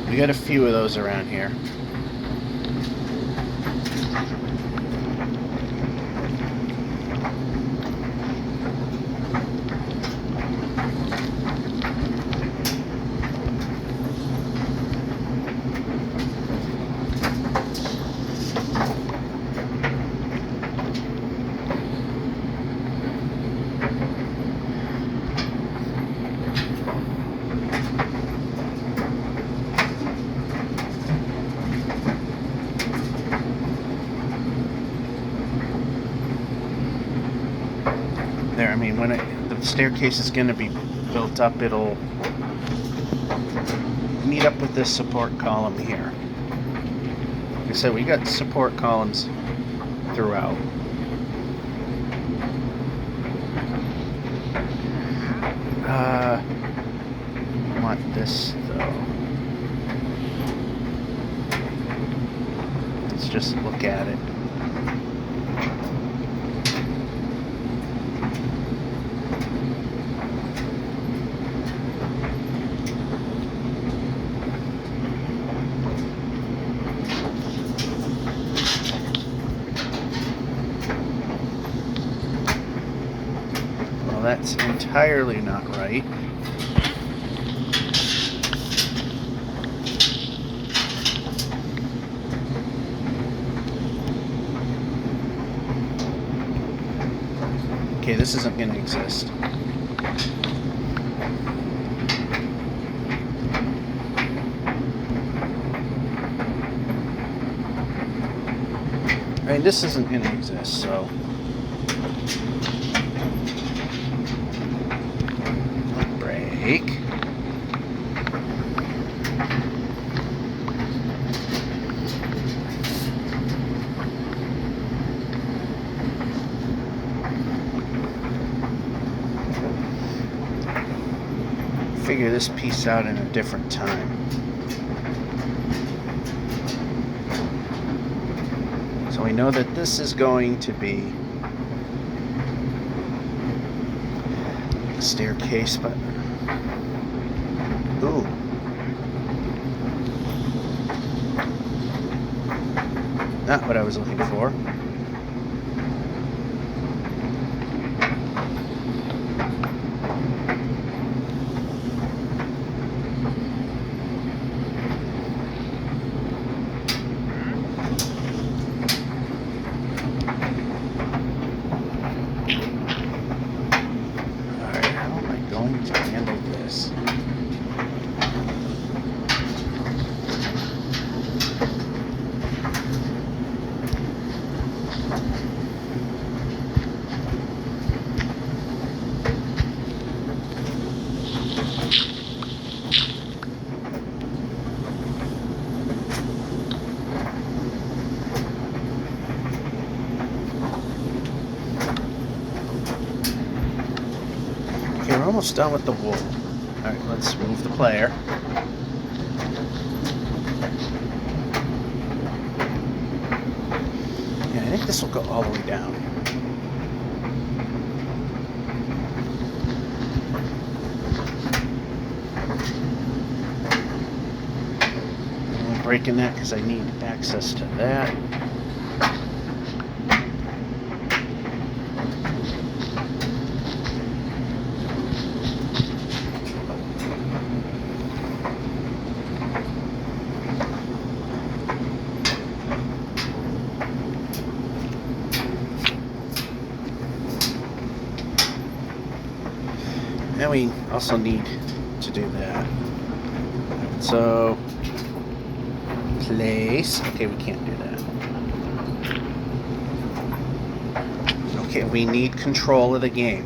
We got a few of those around here. when the staircase is going to be built up, it'll meet up with this support column here. Like I said, we got support columns throughout. I want this though. Let's just look at it. Well, that's entirely not right. Okay, this isn't going to exist. I mean, this isn't going to exist, so... break. Figure this piece out in a different time. So we know that this is going to be the staircase, but ooh. Not what I was looking for. We're almost done with the wool. Alright, let's move the player. Yeah, I think this will go all the way down. I'm only breaking that because I need access to that. And we also need to do that. So, place. Okay, we can't do that. Okay, we need control of the game.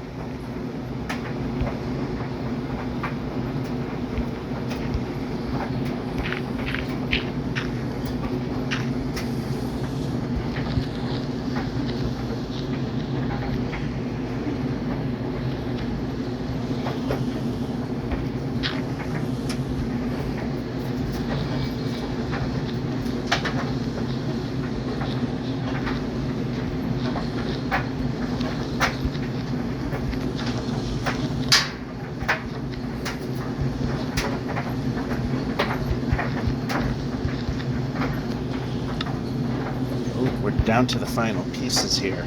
We're down to the final pieces here.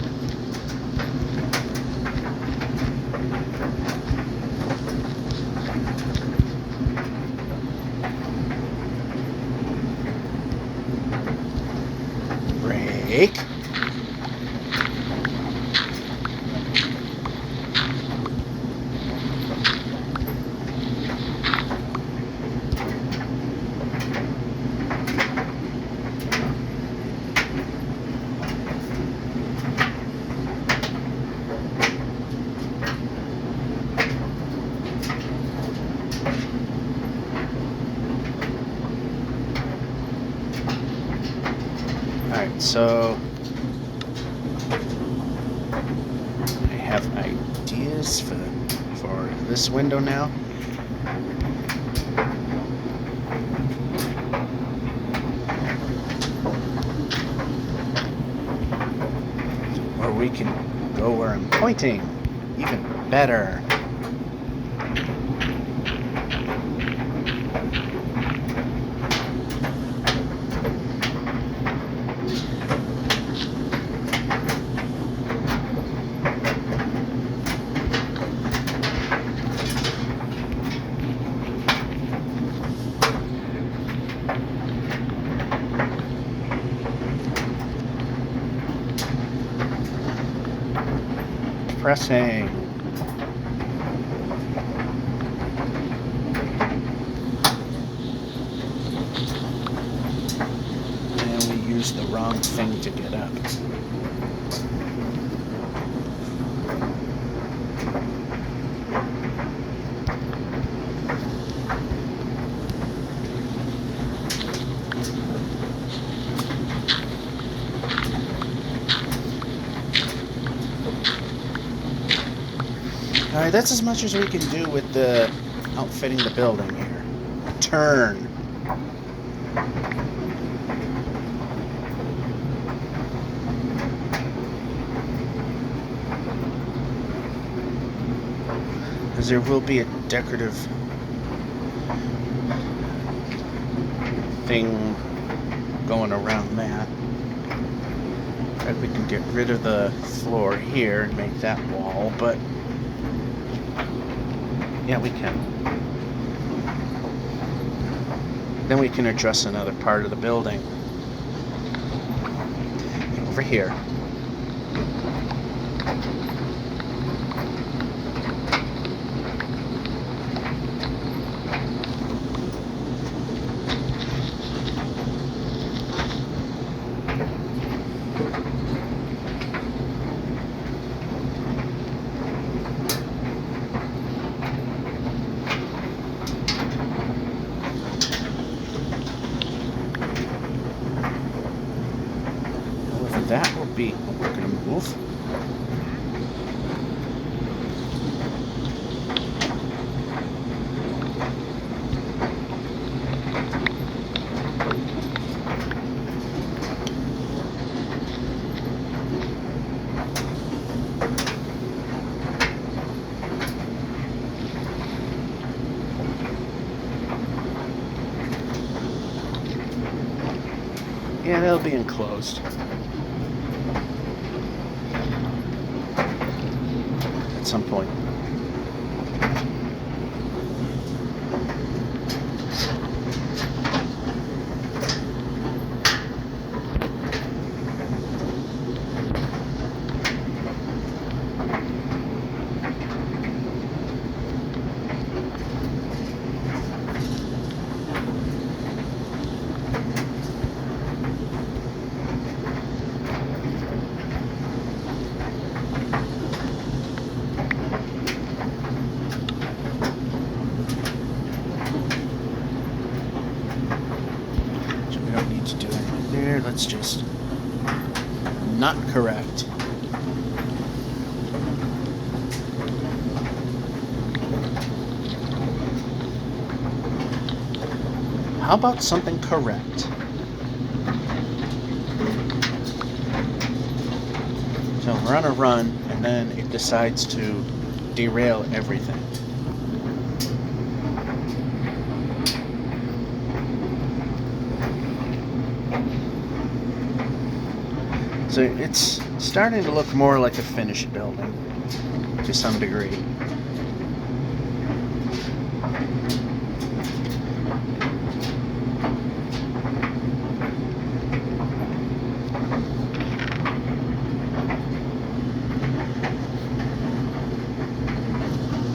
Break. Alright, so I have ideas for this window now. Or we can go where I'm pointing. Even better. Pressing. And we used the wrong thing to get up. Alright, that's as much as we can do with the outfitting the building here. Turn. Because there will be a decorative thing going around that. Like we can get rid of the floor here and make that wall, but yeah, we can. Then we can address another part of the building. Over here. That will be what we're going to move. Yeah, they'll be enclosed. At some point. Let's just not correct. How about something correct? So we're on a run, and then it decides to derail everything. So it's starting to look more like a finished building, to some degree.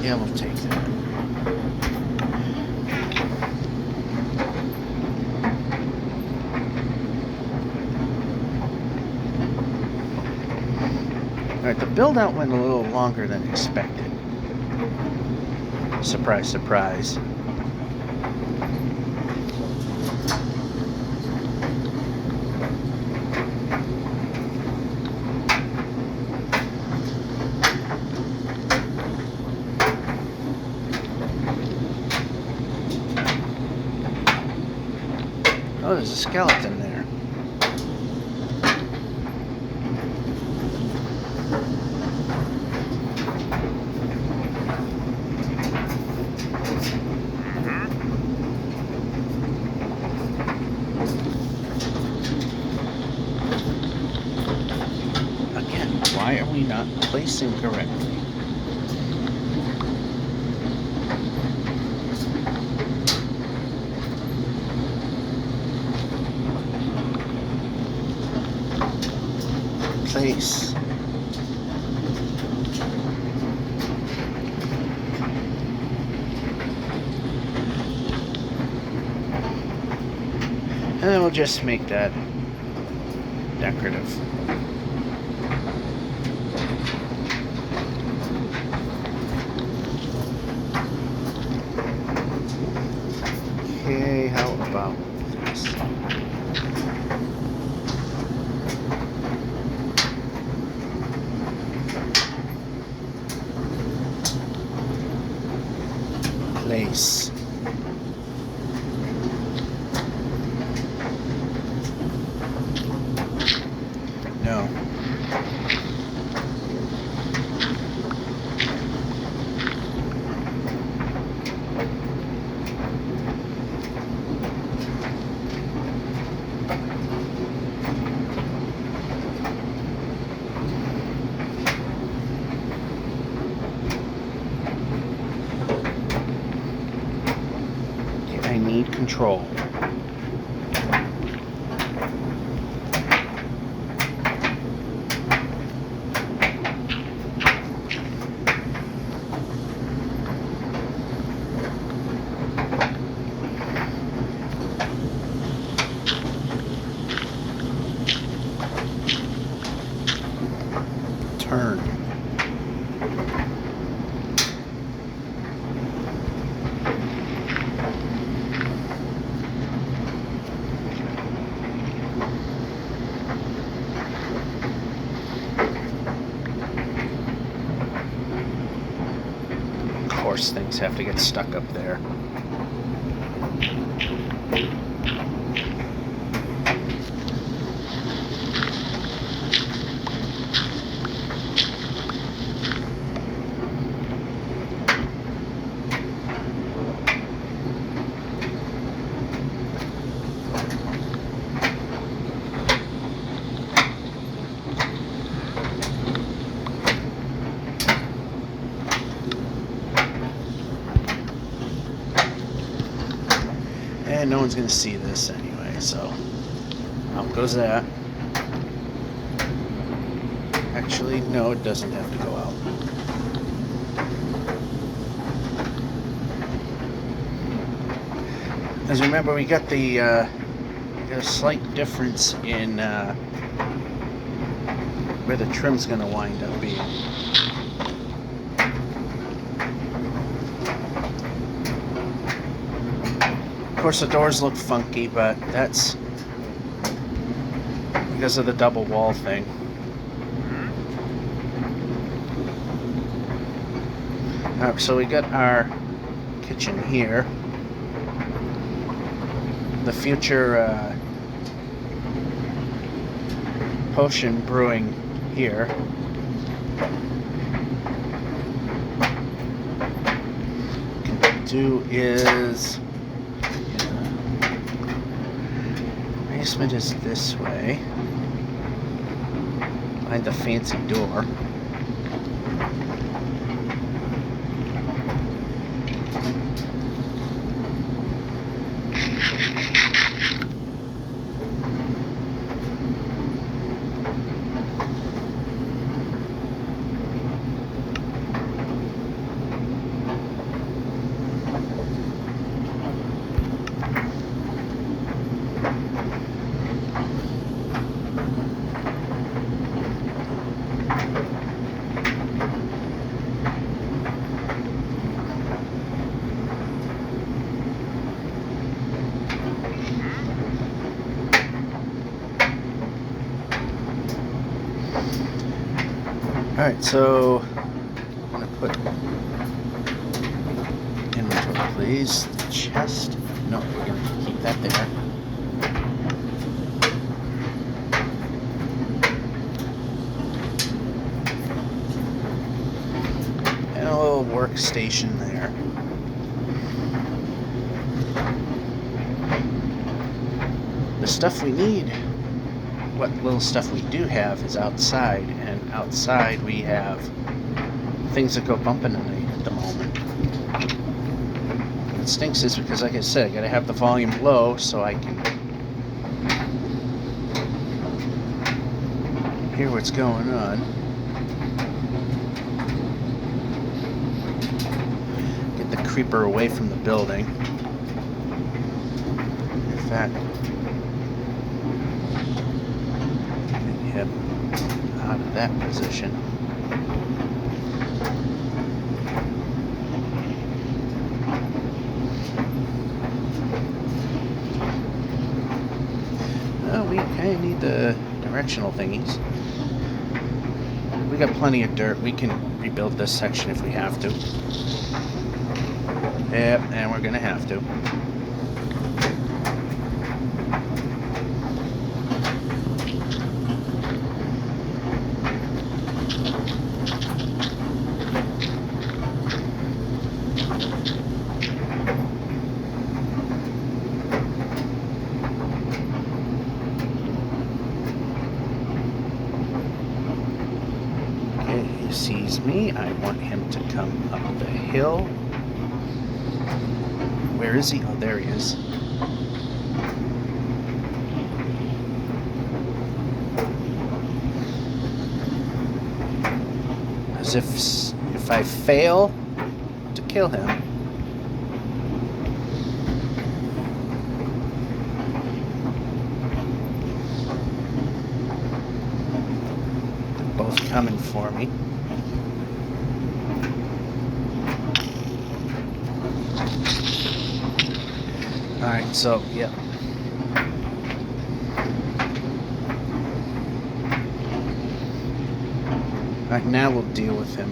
Yeah, we'll take that. Alright, the build-out went a little longer than expected. Surprise, surprise. Oh, there's a skeleton there. Again, why are we not placing correctly? Place. And then we'll just make that decorative. Okay, how about this? Place. No. I need control. Turn. Of course, things have to get stuck up there. And no one's going to see this anyway, so out goes that. Actually, no, it doesn't have to go out. As remember, we got a slight difference in where the trim's going to wind up being. Of course, the doors look funky, but that's because of the double wall thing. Alright, so we got our kitchen here. The future potion brewing here. What we can do is basement is this way, behind the fancy door. Alright, so I'm going to put inventory, please. The chest. No, we're going to keep that there. workstation there. The stuff we need, what little stuff we do have, is outside, and outside we have things that go bumping at the moment. What stinks is because, like I said, I gotta have the volume low so I can hear what's going on. Get the creeper away from the building. In fact, get him out of that position. Well, we kind of need the directional thingies. We got plenty of dirt. We can rebuild this section if we have to. Yep, and we're gonna have to. Sees me. I want him to come up the hill. Where is he? Oh, there he is. As if I fail to kill him, they're both coming for me. Alright, so, yeah. Alright, now we'll deal with him.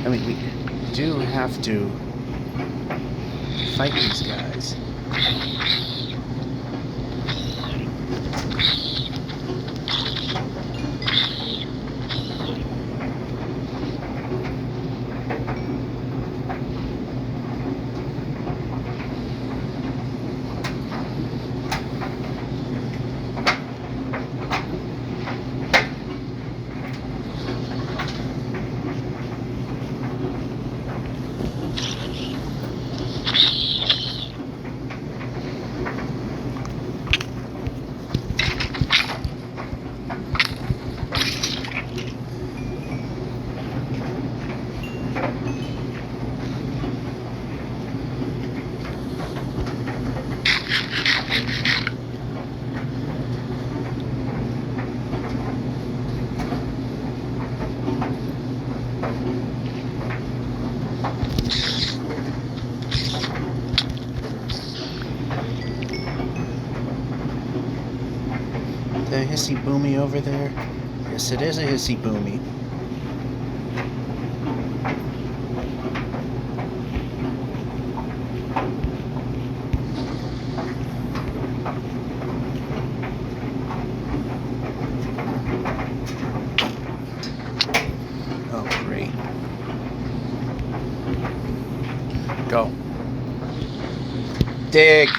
I mean, we do have to fight these guys. The hissy boomy over there? Yes, it is a hissy boomy. Oh, great. Go. Dig!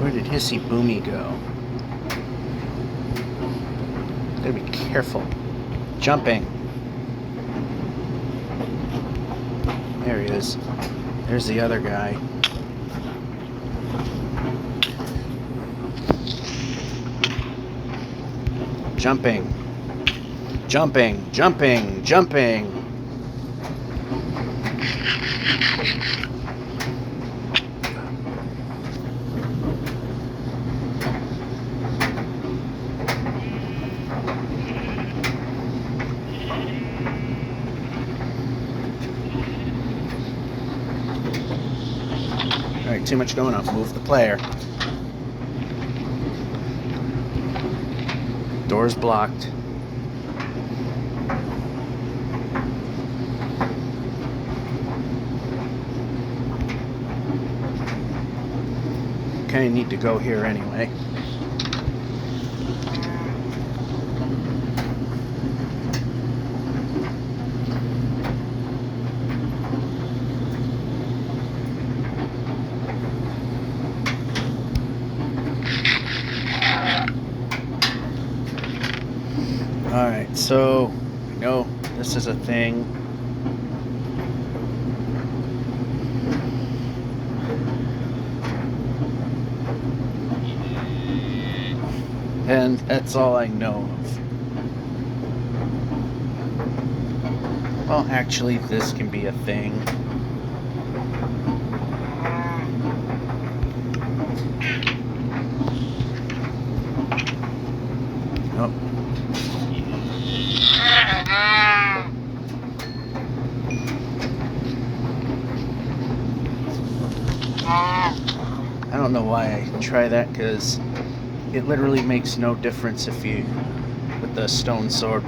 Where did Hissy Boomy go? Gotta be careful. Jumping. There he is. There's the other guy. Jumping. Jumping, jumping, jumping. Alright, too much going on. Move the player. Door's blocked. Kinda need to go here anyway. Alright, so I know this is a thing. And that's all I know of. Well, actually, this can be a thing. Oh. I don't know why I try that, because it literally makes no difference if you, with the stone sword.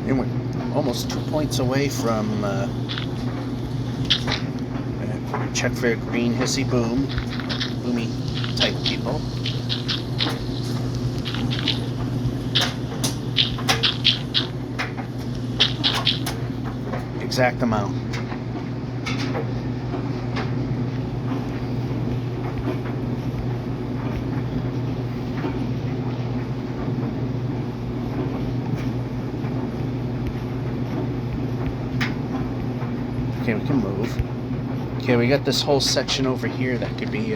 And we're almost 2 points away from, check for green hissy boom, boomy type people. Exact amount. Okay, we can move. Okay, we got this whole section over here that could be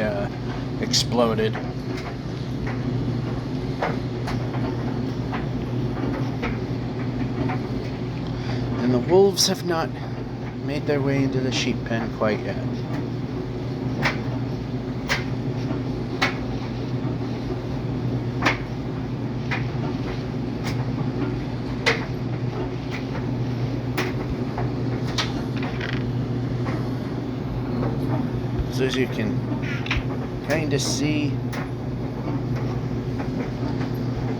exploded. And the wolves have not made their way into the sheep pen quite yet. So as you can kind of see,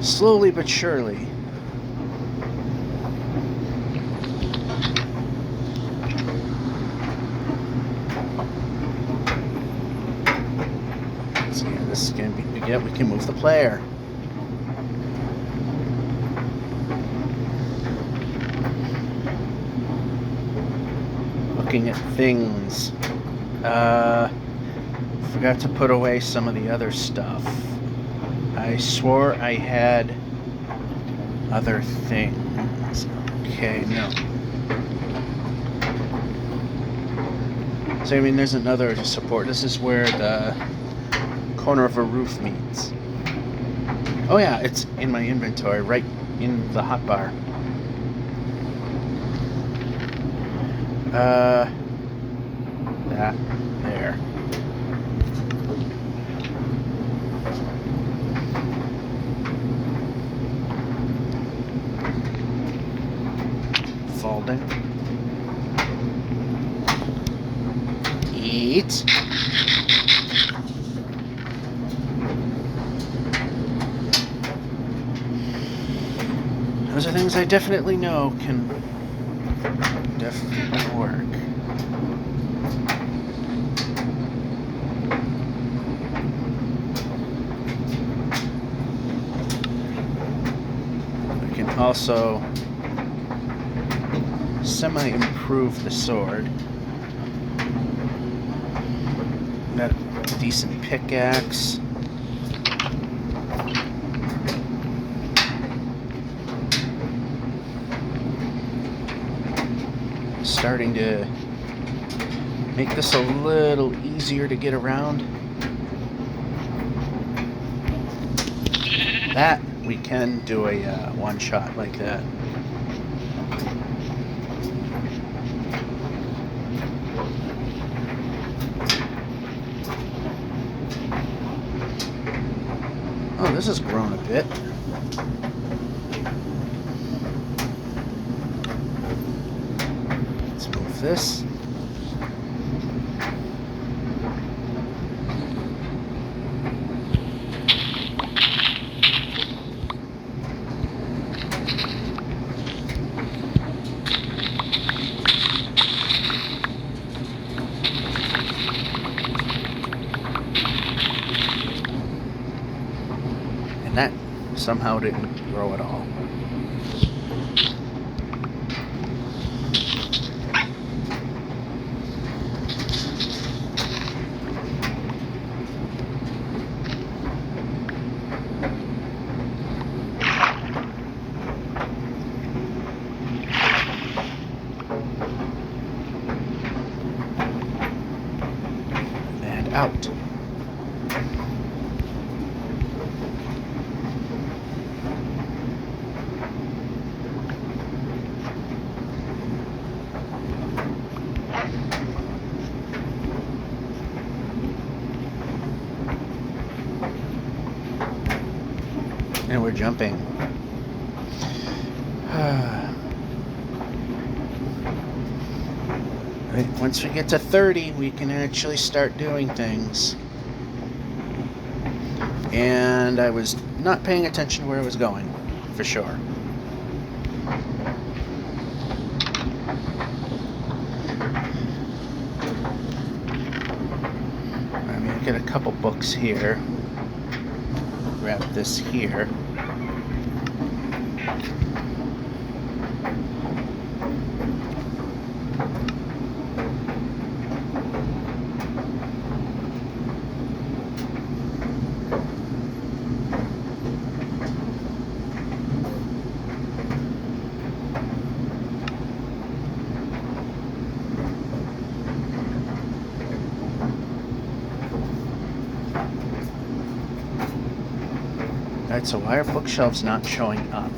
slowly but surely, so yeah, this is going to be, yeah, we can move the player. Looking at things. Forgot to put away some of the other stuff. I swore I had other things. Okay, no. So I mean, there's another support. This is where the corner of a roof meets. Oh yeah, it's in my inventory, right in the hotbar. That there. Fall down. Eat. Those are things I definitely know can definitely work. Also semi-improve the sword. Got a decent pickaxe. starting to make this a little easier to get around. That we can do a one shot like that. Oh, this has grown a bit. Let's move this. And that somehow didn't grow at all. And out. And we're jumping. Right, once we get to 30, we can actually start doing things. And I was not paying attention to where I was going, for sure. I mean, I get a couple books here. Grab this here. Alright, so why are bookshelves not showing up?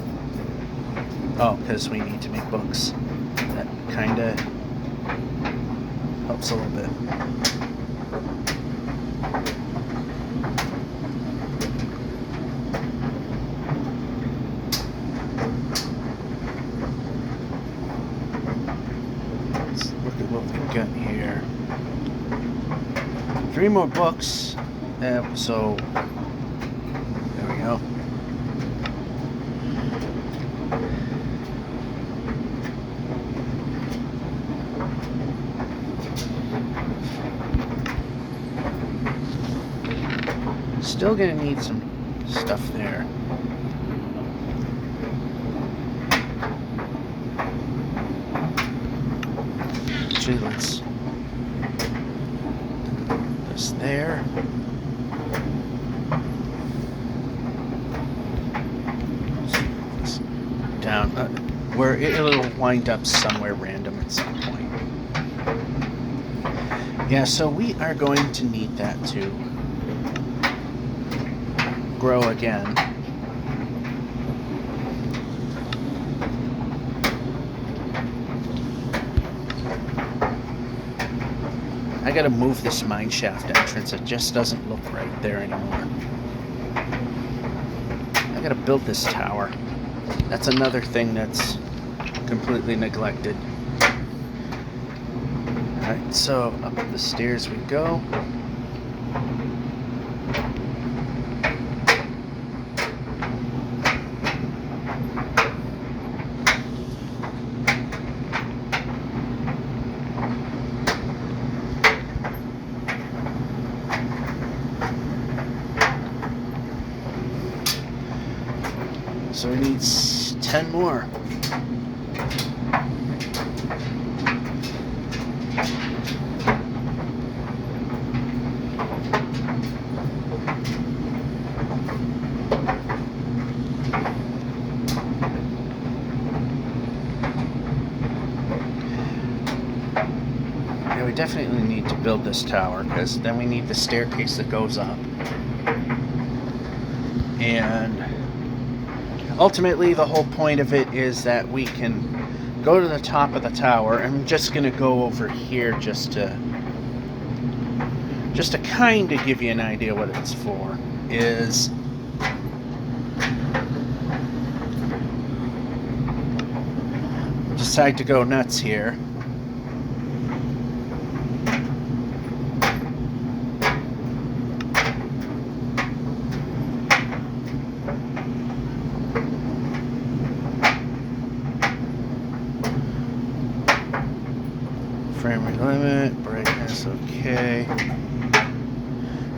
Oh, because we need to make books. That kinda helps a little bit. Let's look at what we've got here. 3 more books. So there we go. Still gonna need some stuff there. Actually, let's put this there. This down, where it'll wind up somewhere random at some point. Yeah, so we are going to need that to grow again. I gotta move this mine shaft entrance. It just doesn't look right there anymore. I gotta build this tower. That's another thing that's completely neglected. Alright, so up the stairs we go. So we need 10 more. Yeah, we definitely need to build this tower, because then we need the staircase that goes up. And ultimately, the whole point of it is that we can go to the top of the tower. I'm just going to go over here just to kind of give you an idea what it's for. Is decide to go nuts here. Frame rate limit, brightness, okay.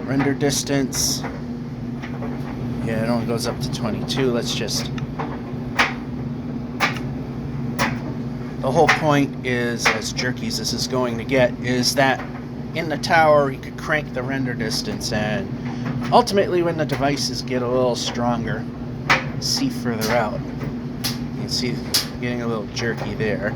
Render distance. Yeah, it only goes up to 22. Let's just... The whole point is, as jerky as this is going to get, is that in the tower you could crank the render distance, and ultimately when the devices get a little stronger, see further out. You can see getting a little jerky there.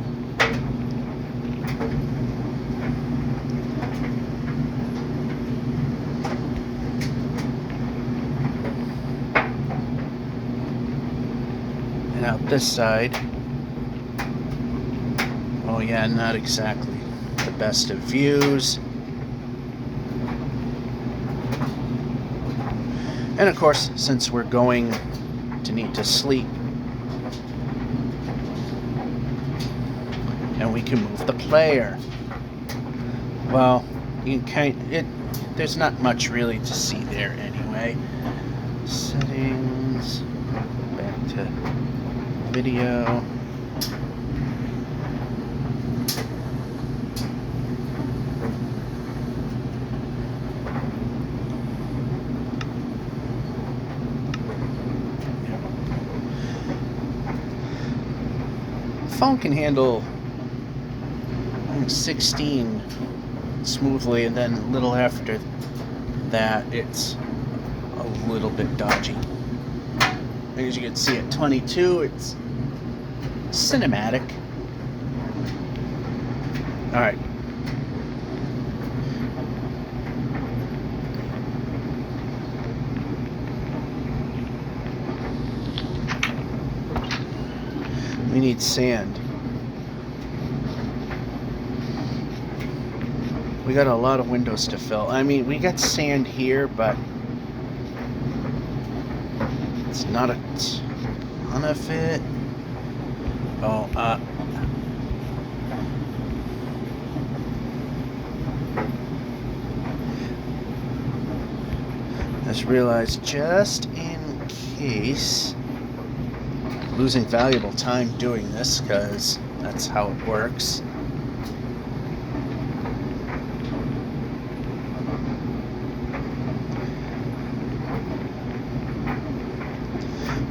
And out this side, oh yeah, not exactly the best of views. And of course, since we're going to need to sleep, and we can move the player. Well, you can there's not much really to see there anyway. Settings, back to video. Phone can handle 16 smoothly, and then a little after that it's a little bit dodgy. As you can see at 22, it's cinematic. Alright. We need sand. We got a lot of windows to fill. I mean, we got sand here, but it's not a ton of it. Oh, just realized, just in case, losing valuable time doing this, because that's how it works.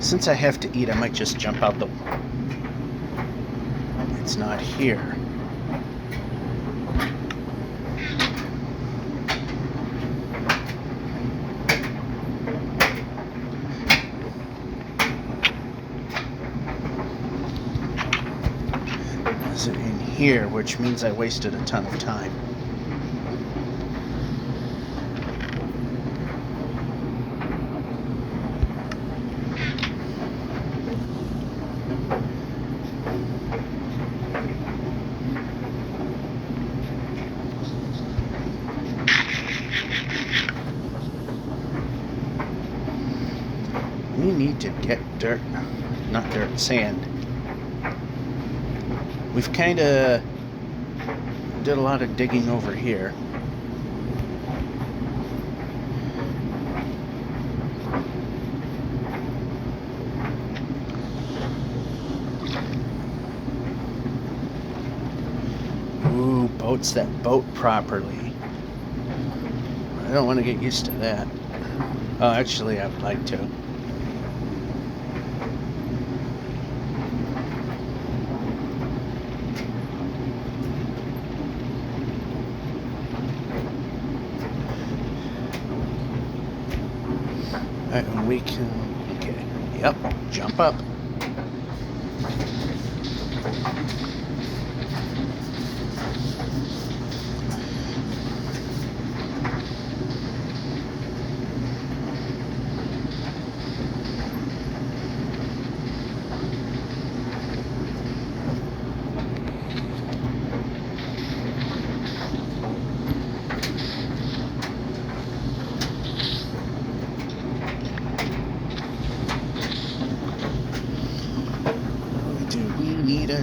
Since I have to eat, I might just jump out the... It's not here. Is it in here, which means I wasted a ton of time. We need to get dirt, not dirt, sand. We've kind of did a lot of digging over here. Ooh, boats that boat properly. I don't want to get used to that. Oh, actually, I would like to. And we can, okay, yep, jump up.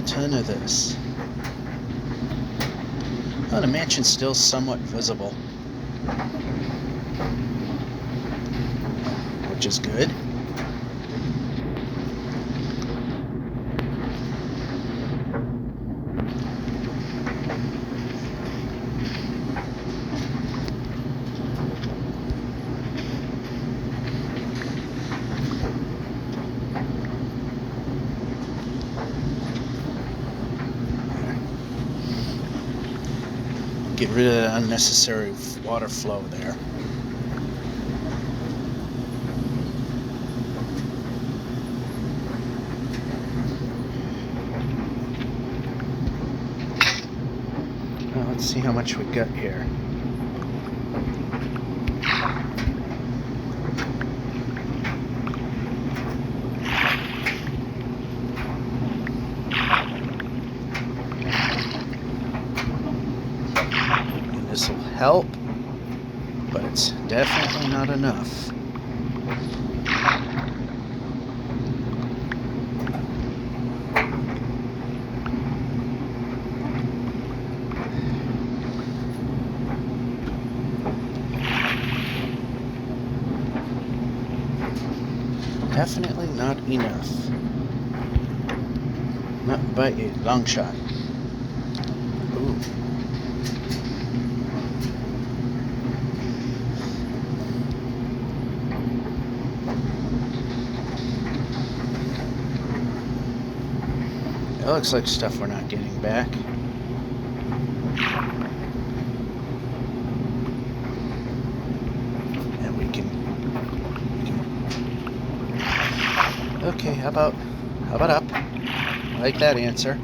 a ton of this. Oh, the mansion's still somewhat visible, which is good. Get rid of the unnecessary water flow there. Now let's see how much we got here. This will help, but it's definitely not enough. Definitely not enough. Not by a long shot. Ooh. That looks like stuff we're not getting back. And we can okay, how about up? I like that answer.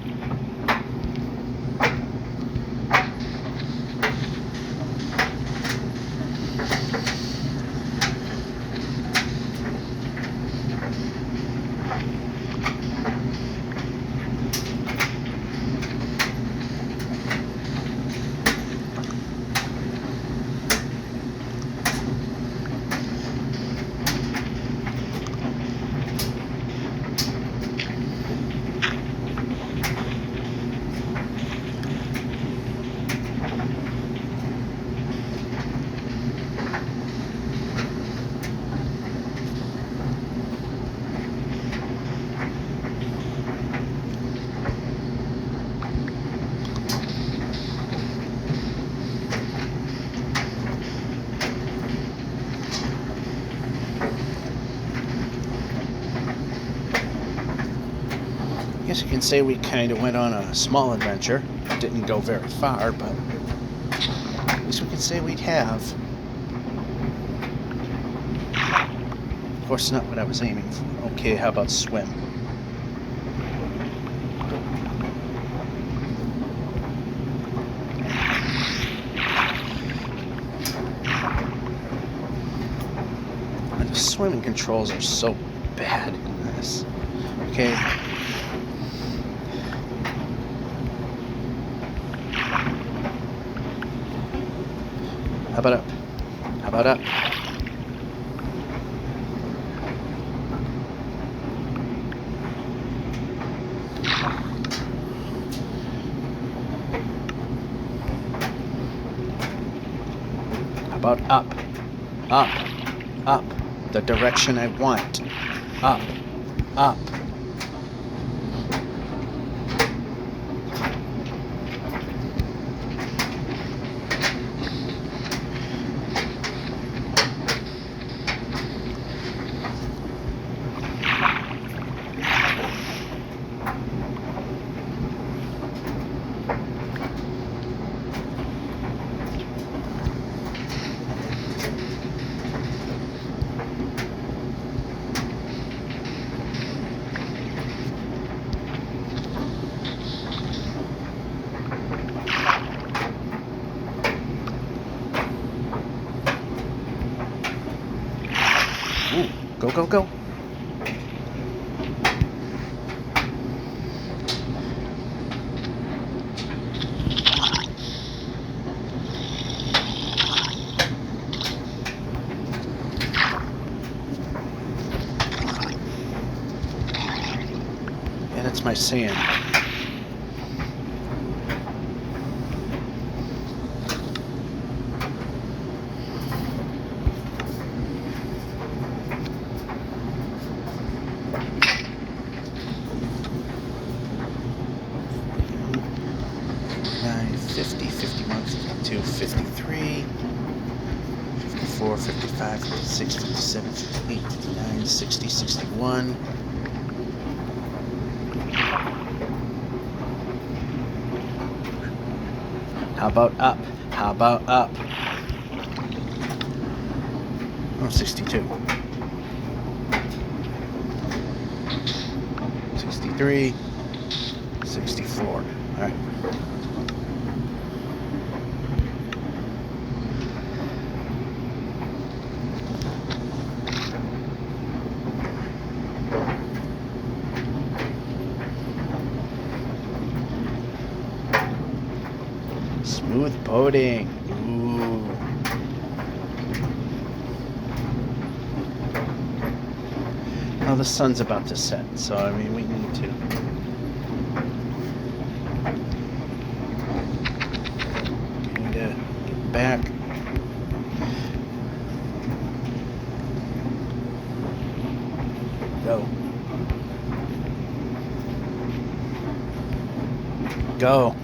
I guess you can say we kind of went on a small adventure. Didn't go very far, but at least we can say we'd have. Of course, not what I was aiming for. Okay, how about swim? The swimming controls are so bad in this. Okay. How about up? How about up? How about up? Up. Up. The direction I want. Up. Up. Ooh, go, go, go. And it's my sand. 50, 51, 52, 53, 54, 55, 56, 57, 58, 59, 60, 61. How about up? How about up? Oh, 62. 63. 64. All right. Smooth boating. Ooh. Well, the sun's about to set, so I mean, we need to. Get back. Go. Go.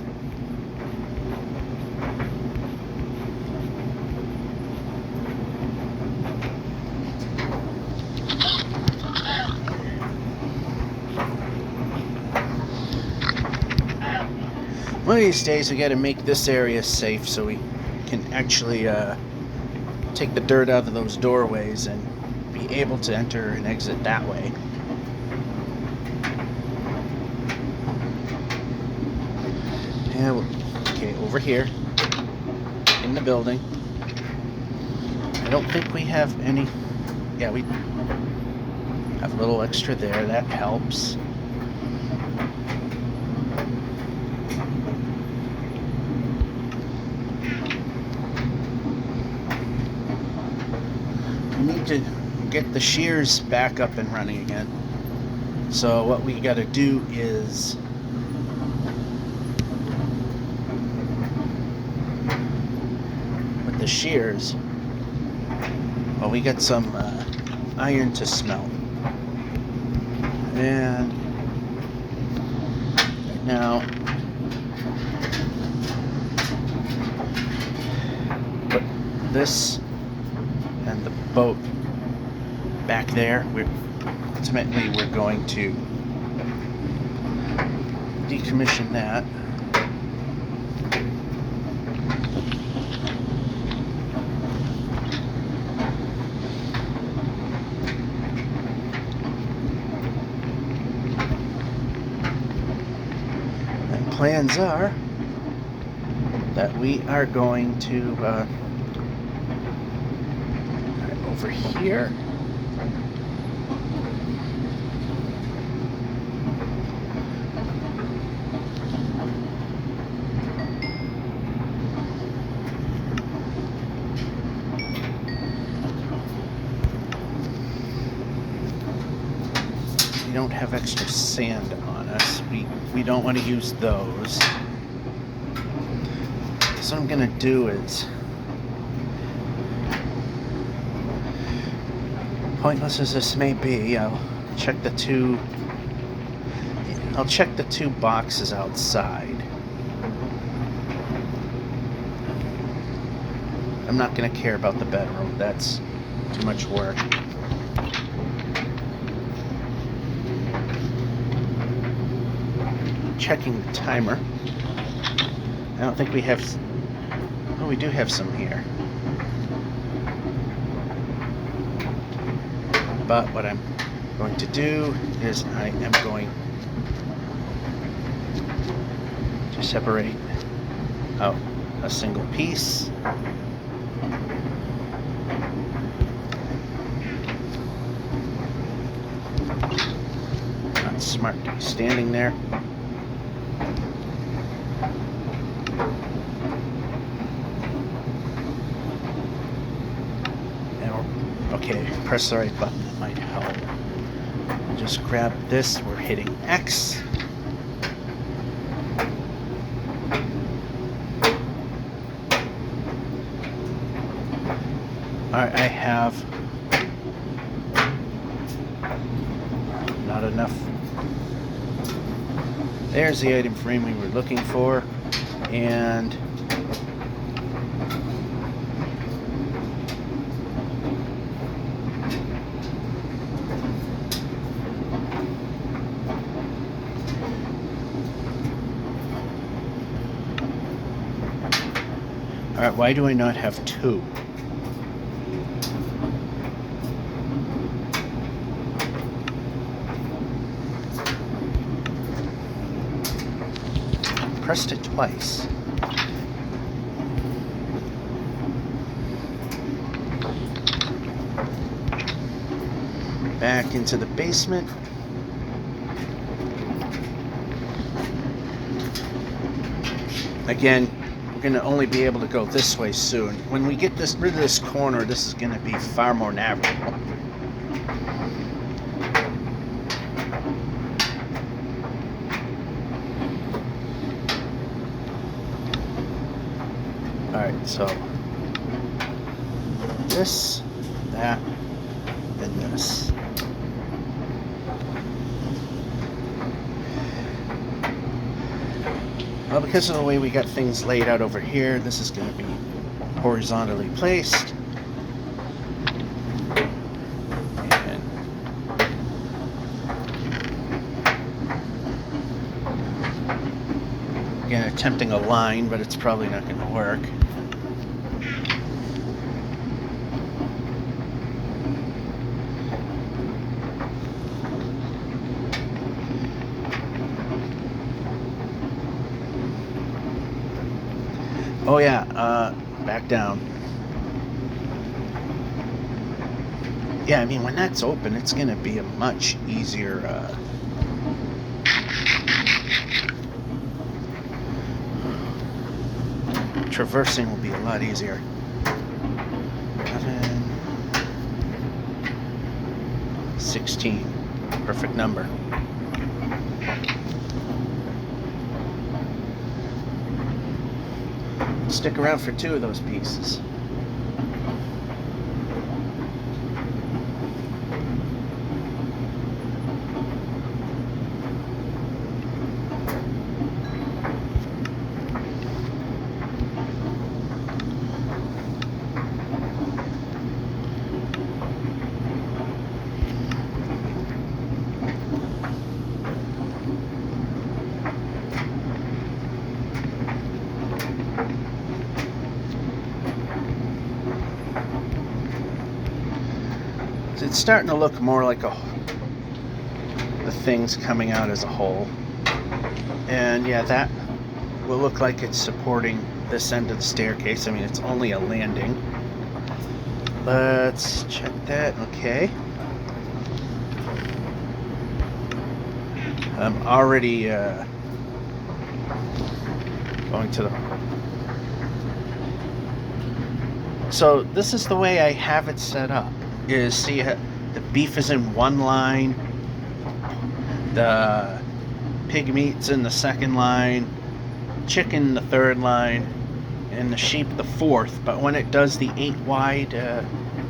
One of these days we got to make this area safe so we can actually take the dirt out of those doorways and be able to enter and exit that way. Yeah, okay, over here in the building. I don't think we have any. Yeah, we have a little extra there. That helps. Need to get the shears back up and running again. So what we got to do is with the shears, well, we got some iron to smelt, and now put this and the boat back there. Ultimately we're going to decommission that. And plans are that we are going to over here. We don't have extra sand on us. We don't want to use those. So what I'm gonna do is, pointless as this may be, I'll check the two boxes outside. I'm not going to care about the bedroom. That's too much work. Checking the timer. I don't think we have. Oh, we do have some here. But what I'm going to do is I am going to separate out a single piece. Not smart to be standing there. Okay, press the right button, that might help. Just grab this, we're hitting X. Alright, I have not enough. There's the item frame we were looking for, and Alright, why do I not have 2? Pressed it twice. Back into the basement. Again, we're going to only be able to go this way soon. When we get rid of this corner, this is going to be far more navigable. Alright, so this, that, and this. Well, because of the way we got things laid out over here, this is going to be horizontally placed. And again, attempting a line, but it's probably not going to work. Oh yeah, back down. Yeah, I mean, when that's open, it's going to be a much easier traversing will be a lot easier. 11, 16, perfect number. Stick around for 2 of those pieces. It's starting to look more like the thing's coming out as a whole. And yeah, that will look like it's supporting this end of the staircase. I mean, it's only a landing. Let's check that. Okay. I'm already going to the... So this is the way I have it set up. Is see the beef is in one line, the pig meat's in the second line, chicken the third line, and the sheep the fourth. But when it does the 8 wide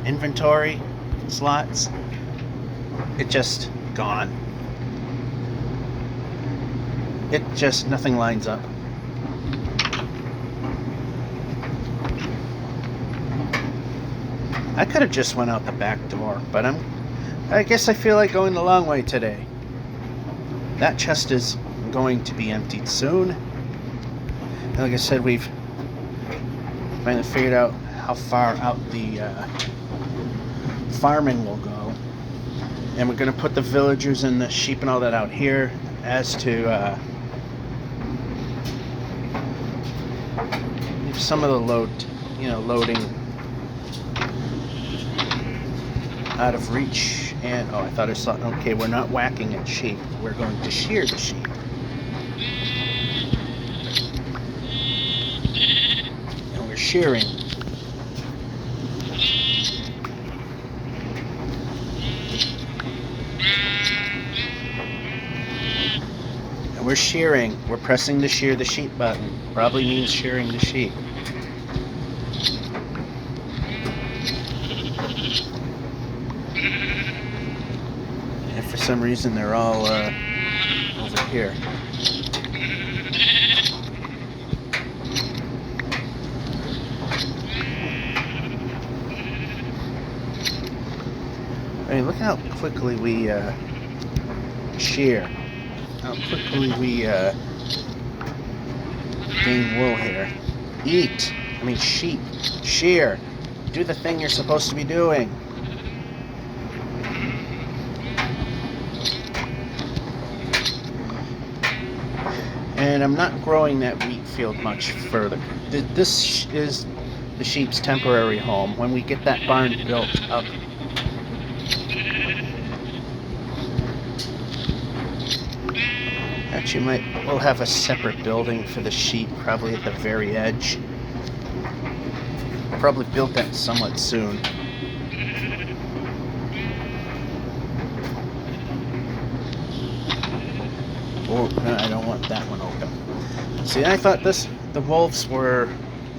inventory slots, it just gone. It just nothing lines up. I could have just went out the back door, but I guess I feel like going the long way today. That chest is going to be emptied soon. And like I said, we've finally figured out how far out the farming will go. And we're going to put the villagers and the sheep and all that out here. As to some of the loading out of reach. And oh, I thought I saw. Okay, we're not whacking at sheep. We're going to shear the sheep. And we're shearing. And we're shearing. We're pressing the shear the sheep button. Probably means shearing the sheep. For some reason they're all over here. I mean, look how quickly we shear. How quickly we gain wool here. Eat. sheep. Shear. Do the thing you're supposed to be doing. And I'm not growing that wheat field much further. This is the sheep's temporary home. When we get that barn built up, actually we'll have a separate building for the sheep, probably at the very edge. Probably build that somewhat soon. Oh, no, I don't want that one open. See, I thought the wolves were,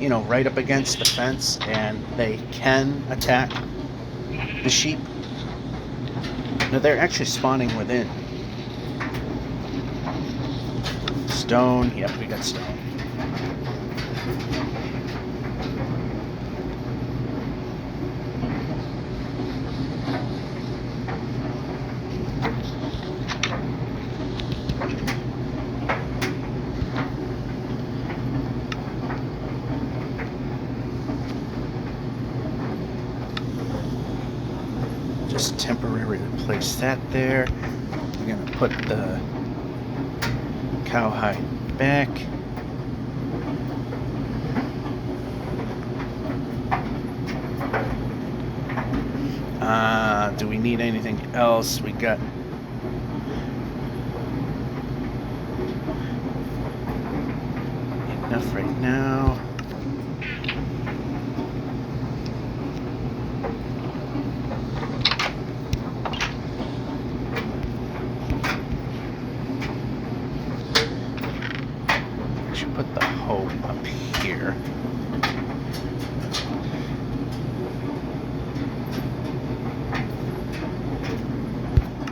right up against the fence and they can attack the sheep. No, they're actually spawning within. Stone. Yep, we got stone. Just temporarily place that there. We're going to put the cowhide back. Do we need anything else? We got enough right now. Put the hoe up here.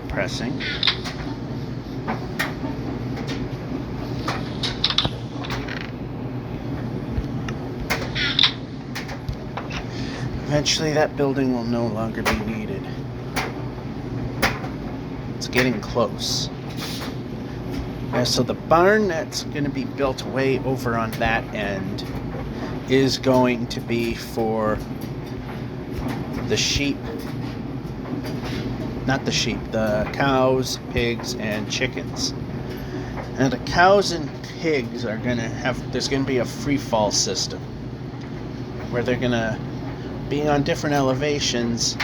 Pressing. Eventually that building will no longer be needed. It's getting close. So the barn that's going to be built way over on that end is going to be for the sheep, not the sheep, the cows, pigs, and chickens. And the cows and pigs are going to there's going to be a free fall system where they're going to, being on different elevations,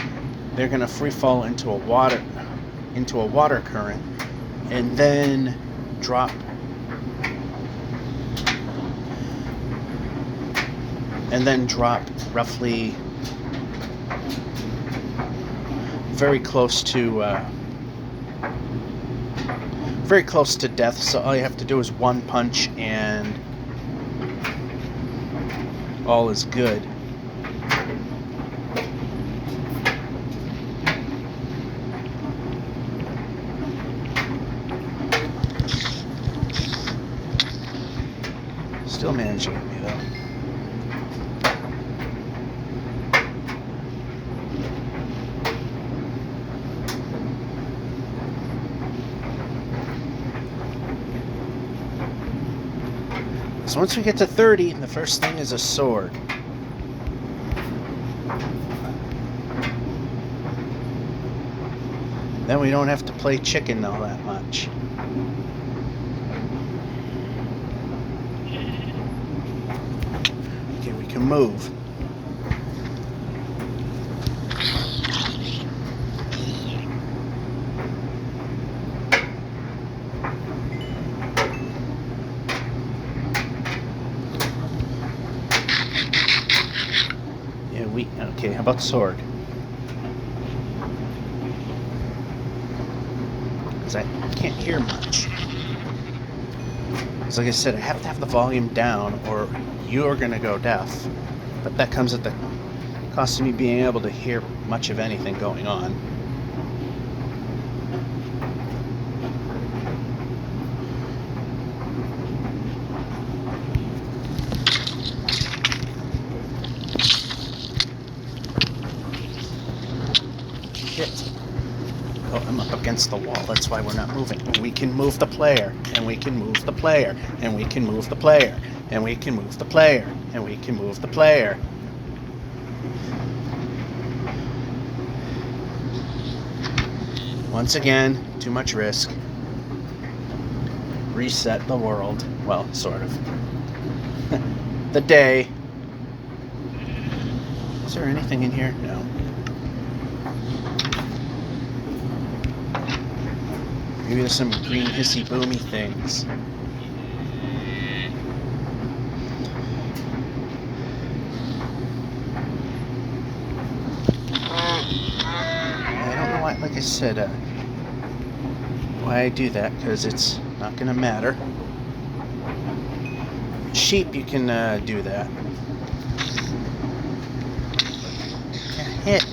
they're going to free fall into a water current and then drop roughly very close to death. So all you have to do is one punch and all is good. Still managing at me though. So once we get to 30, the first thing is a sword. Then we don't have to play chicken all that much. Okay, we can move. Okay, how about sword? Because I can't hear much. Because like I said, I have to have the volume down or you're going to go deaf. But that comes at the cost of me being able to hear much of anything going on. Oh, I'm up against the wall. That's why we're not moving. We can move the player, and we can move the player, and we can move the player, and we can move the player, and and we can move the player. Once again, too much risk. Reset the world. Well, sort of. The day. Is there anything in here? No. Maybe there's some green hissy boomy things. I don't know why, like I said, why I do that, because it's not going to matter. Sheep, you can do that. Can't hit.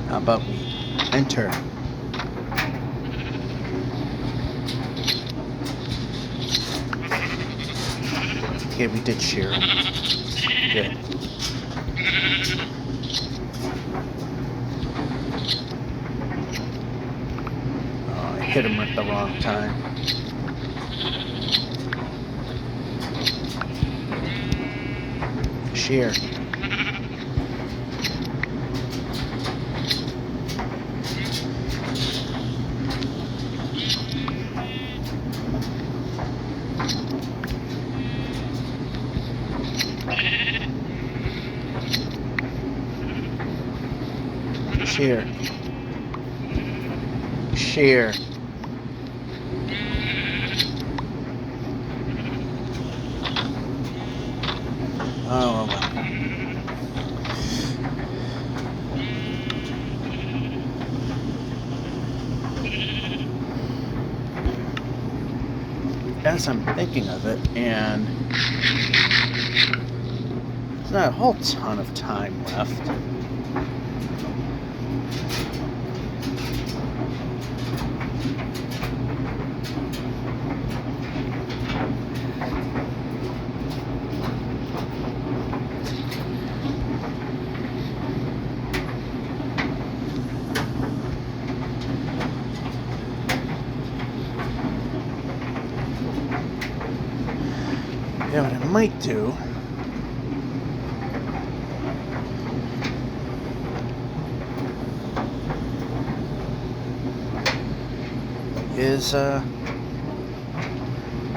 How about we enter? Okay, we did shear him. Good. Oh, I hit him at the wrong time. Shear. Shear. Shear. Oh, well. As I'm thinking of it, and there's not a whole ton of time left. Yeah, what I might do is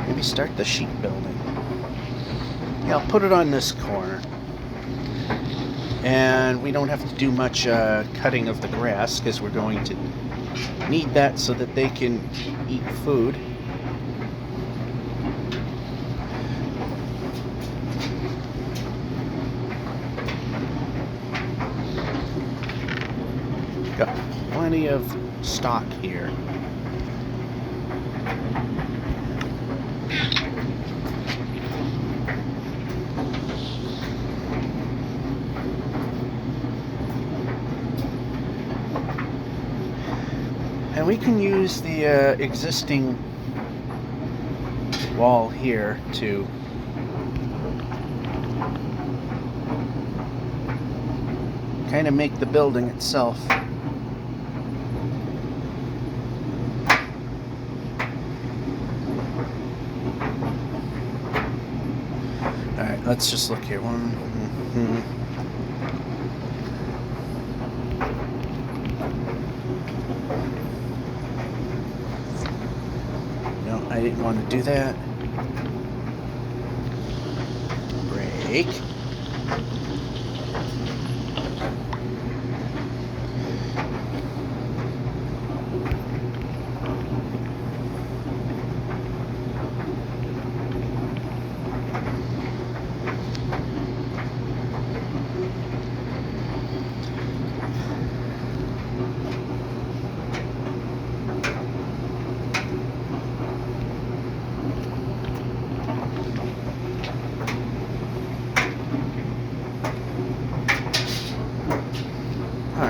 maybe start the sheep building. Yeah, I'll put it on this corner. And we don't have to do much cutting of the grass because we're going to need that so that they can eat food. Got plenty of stock here. And we can use the existing wall here to kind of make the building itself. Alright, let's just look here. No, I didn't want to do that. Break.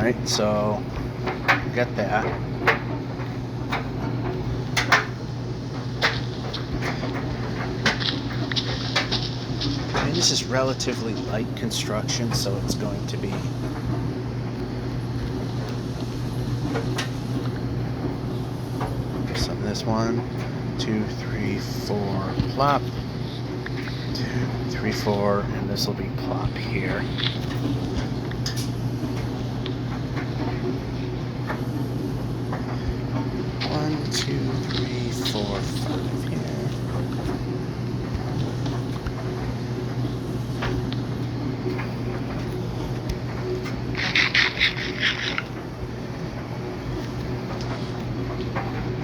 Alright, so get that. And this is relatively light construction, so it's going to be so this 1, 2, 3, 4 plop, 2, 3, 4, and this will be plop here. 1, 2, 3, 4, 5 here.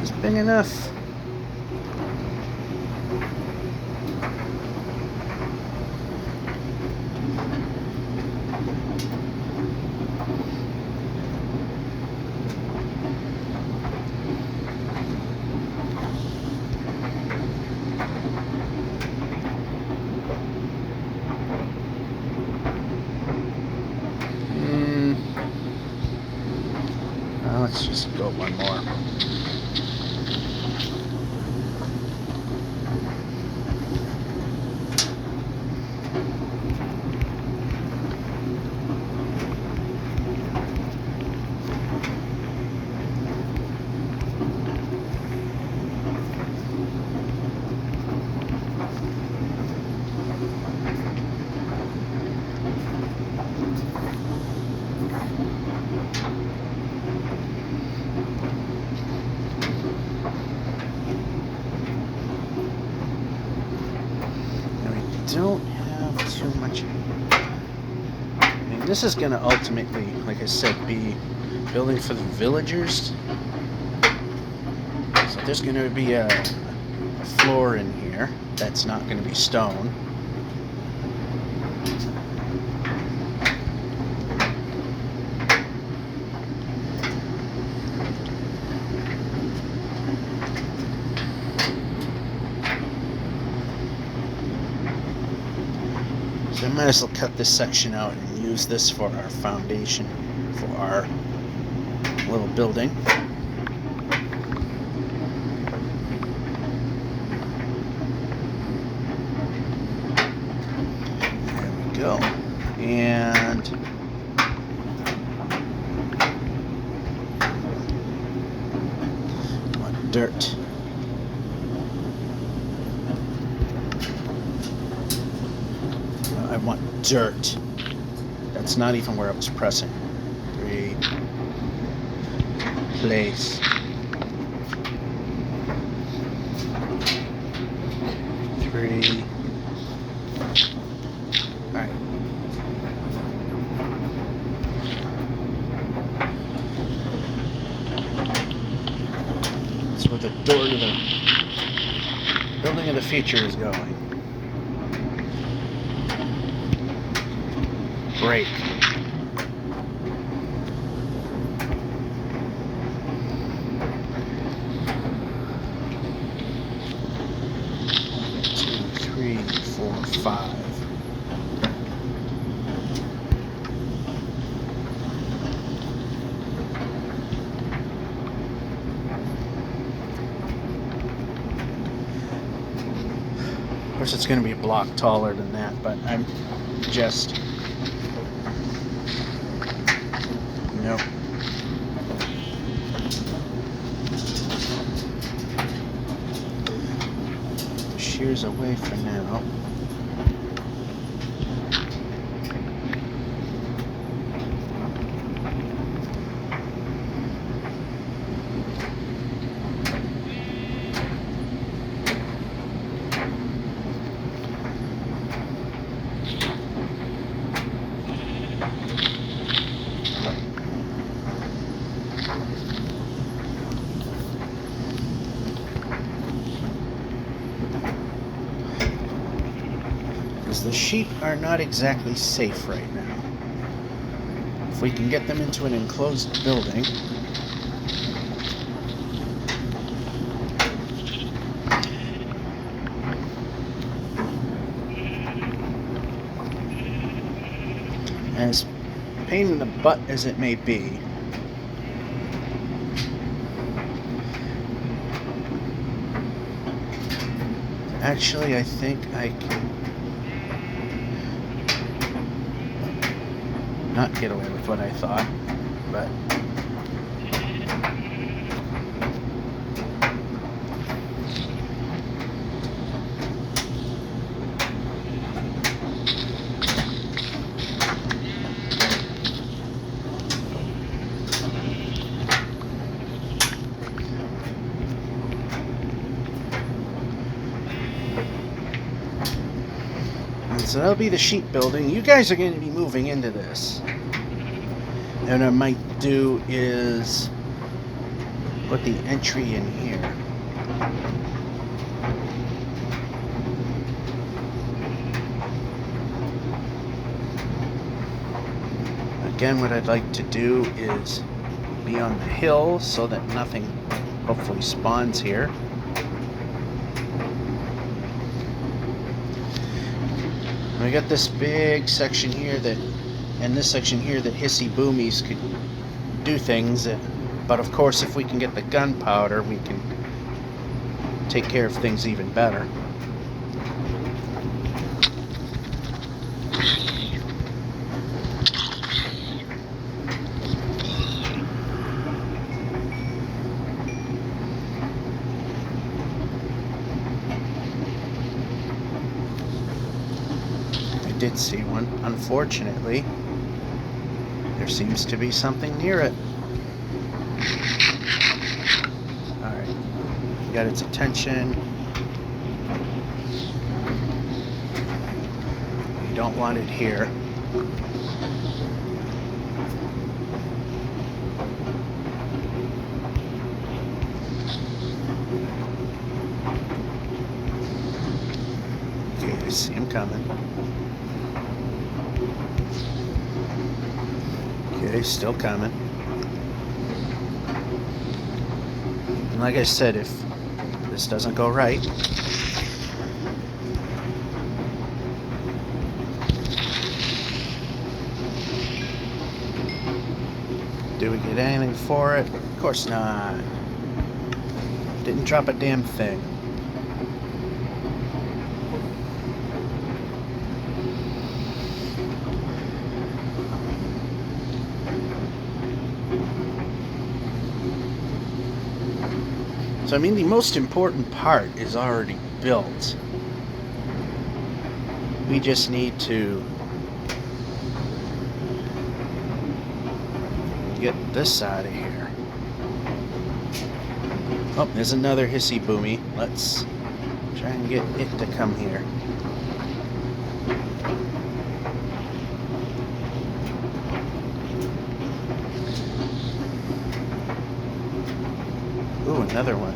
It's big enough. Let's just go one more. Don't have too much. I mean, this is going to ultimately, like I said, be building for the villagers. So there's going to be a floor in here that's not going to be stone. So I might as well cut this section out and use this for our foundation for our little building. There we go. And I want dirt. I want dirt. That's not even where I was pressing. 3. Place. 3. Alright. That's where the door to the building of the future is going. Break. Two, 3, 4, 5. Of course, it's going to be a block taller than that, but I'm just. Nope. Shears away for now. The sheep are not exactly safe right now. If we can get them into an enclosed building, as pain in the butt as it may be, actually, I think I can not get away with what I thought, but so that'll be the sheep building. You guys are going to be moving into this. And what I might do is put the entry in here. Again, what I'd like to do is be on the hill so that nothing hopefully spawns here. We got this big section here and this section here that hissy boomies could do things, but of course if we can get the gunpowder we can take care of things even better. Did see one. Unfortunately, there seems to be something near it. Alright, got its attention. We don't want it here. Okay, I see him coming. Okay, still coming. And like I said, if this doesn't go right, do we get anything for it? Of course not. Didn't drop a damn thing. So I mean, the most important part is already built. We just need to get this out of here. Oh, there's another hissy boomy. Let's try and get it to come here. Ooh, another one.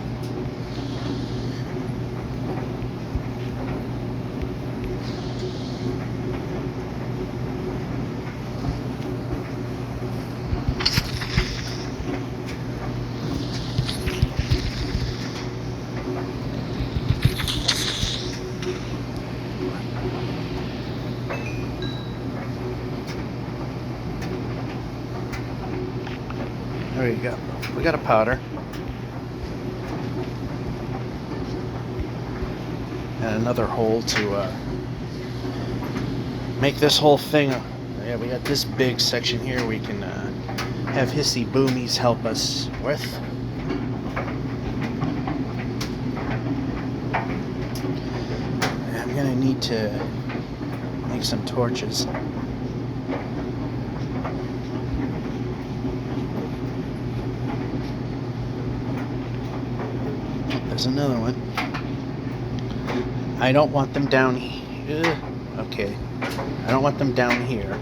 There you go. We got a powder. And another hole to make this whole thing. Yeah, we got this big section here we can have hissy boomies help us with. And I'm gonna need to make some torches. There's another one. I don't want them down here. Okay. I don't want them down here.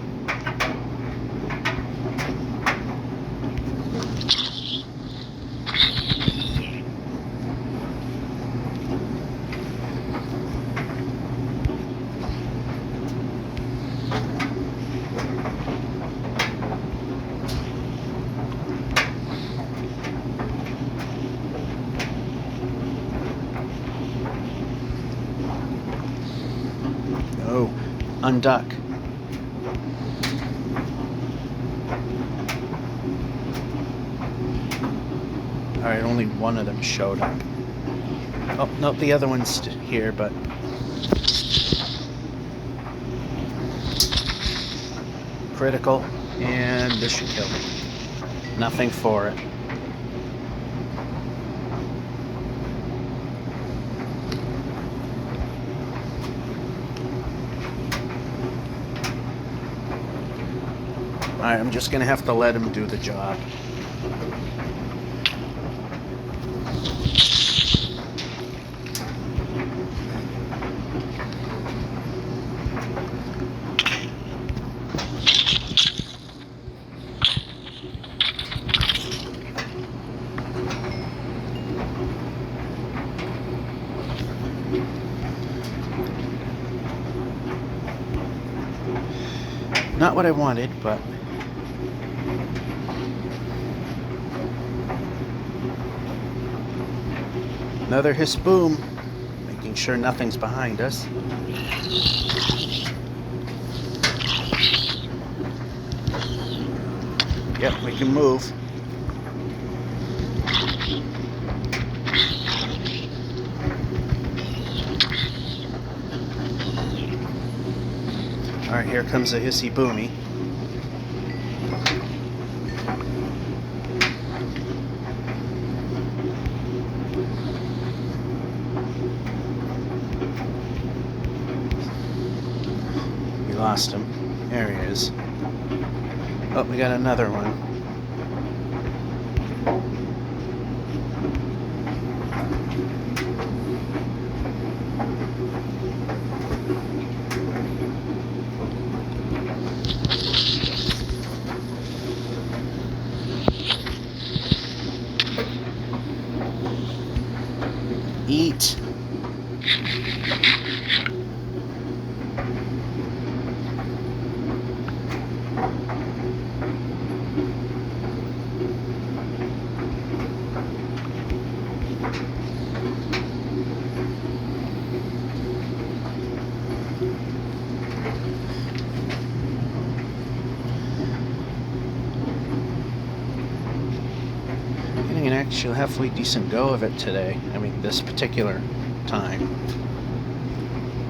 Oh, unduck. Alright, only one of them showed up. Oh, no, the other one's here, but... critical, and this should kill it. Nothing for it. Alright, I'm just gonna have to let him do the job. Not what I wanted, but... another hiss boom, making sure nothing's behind us. Yep, we can move. Alright, here comes a hissy boomy. We lost him. There he is. Oh, we got another one. Eat. Getting an actual halfway decent go of it today. I mean, this particular time.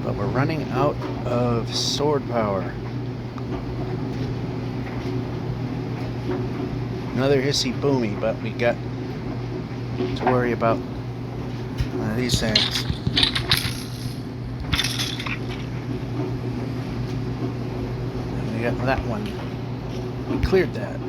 But we're running out of sword power. Another hissy boomy, but we got to worry about these things. And we got that one. We cleared that.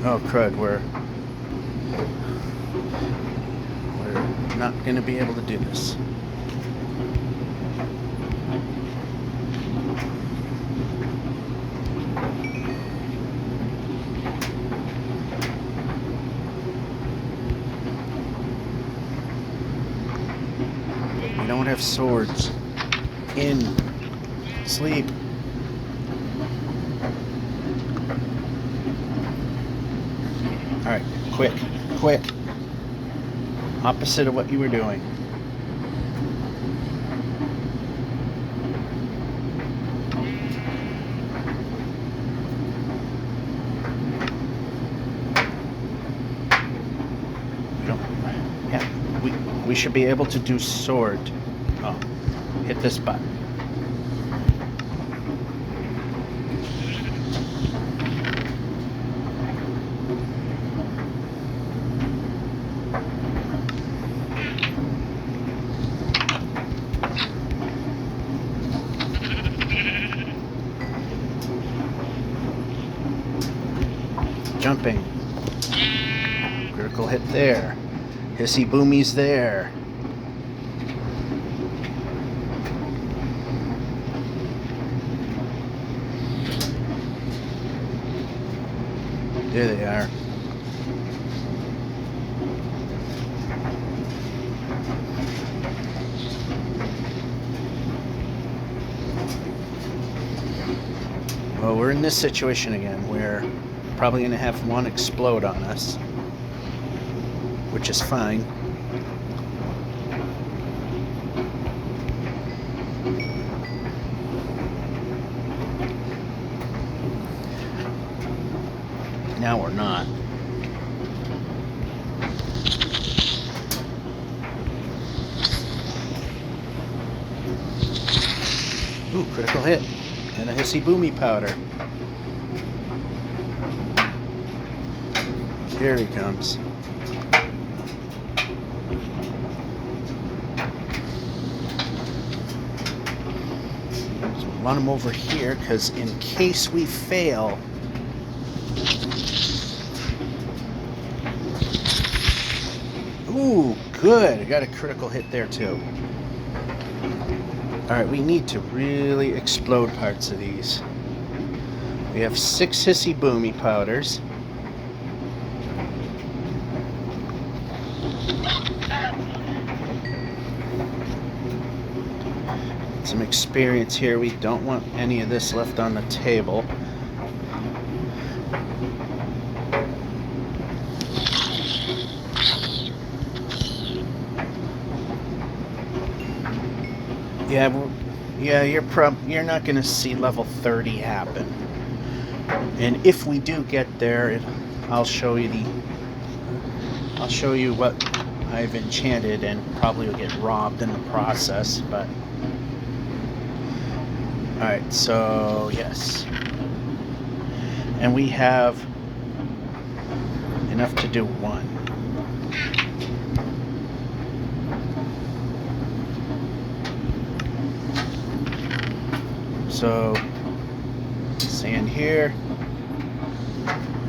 Oh crud, we're not going to be able to do this. We don't have swords. In. Sleep. Alright, quick, quick. Opposite of what you were doing. We should be able to do sword. Oh, hit this button. Jumping. Critical hit there. Hissy boomy's there. There they are. Well, we're in this situation again where we're probably going to have one explode on us, which is fine. Now we're not. Ooh, critical hit. And a hissy boomy powder. Here he comes. So we'll run him over here, because in case we fail... Ooh, good. I got a critical hit there, too. Alright, we need to really explode parts of these. We have 6 hissy boomy powders. Some experience here. We don't want any of this left on the table. Yeah, you're not going to see level 30 happen. And if we do get there, I'll show you what I've enchanted, and probably will get robbed in the process, but alright, so yes. And we have enough to do one. So, sand here,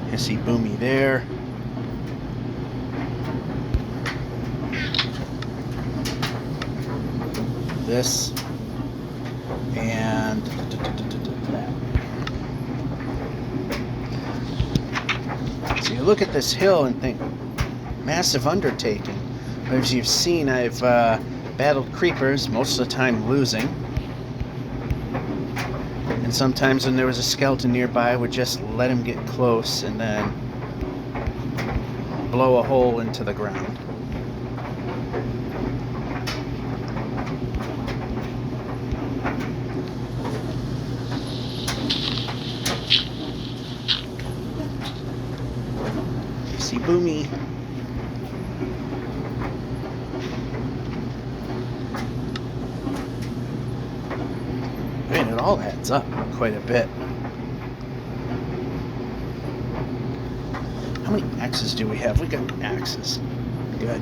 hissy boomy there. This and that. So you look at this hill and think, massive undertaking. But as you've seen, I've battled creepers, most of the time losing. And sometimes when there was a skeleton nearby, I would just let him get close and then blow a hole into the ground. See, boomy. Man, it all adds up quite a bit. How many axes do we have? We got axes. Good.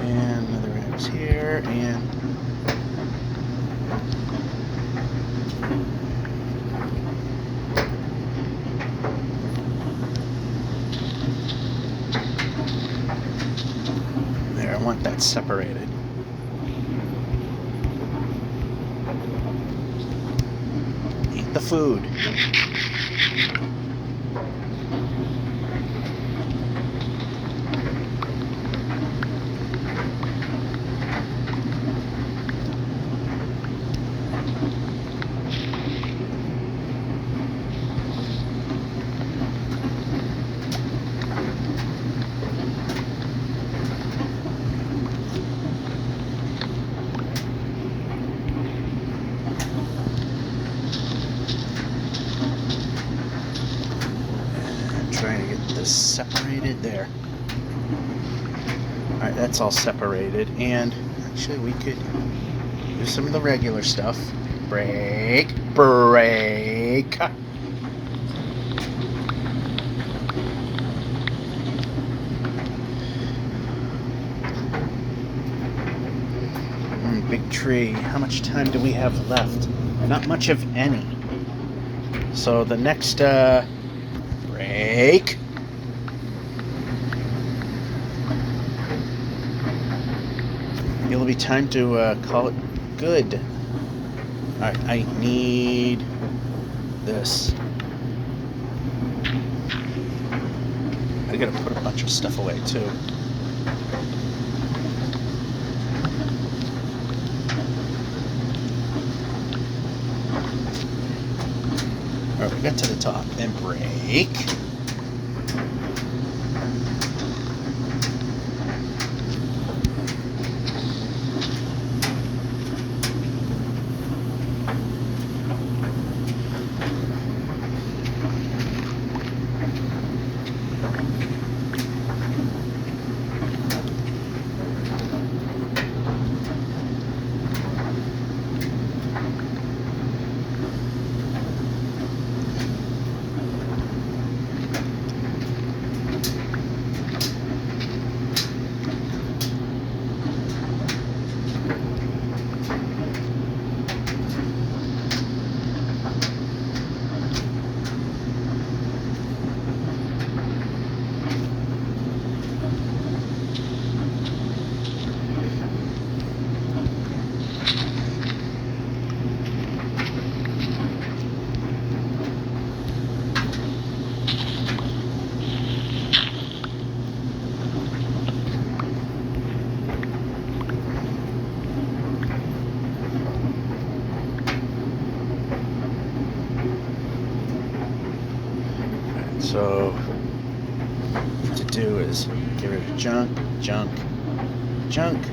And another axe here, and there, I want that separated. Eat the food. Trying to get this separated there. Alright, that's all separated, and actually we could do some of the regular stuff. Break, break. Big tree. How much time do we have left? Not much of any. So the next break. It'll be time to call it good. Alright, I need this. gotta put a bunch of stuff away too. Alright, we got to the top and break. So, what to do is get rid of junk, junk, junk.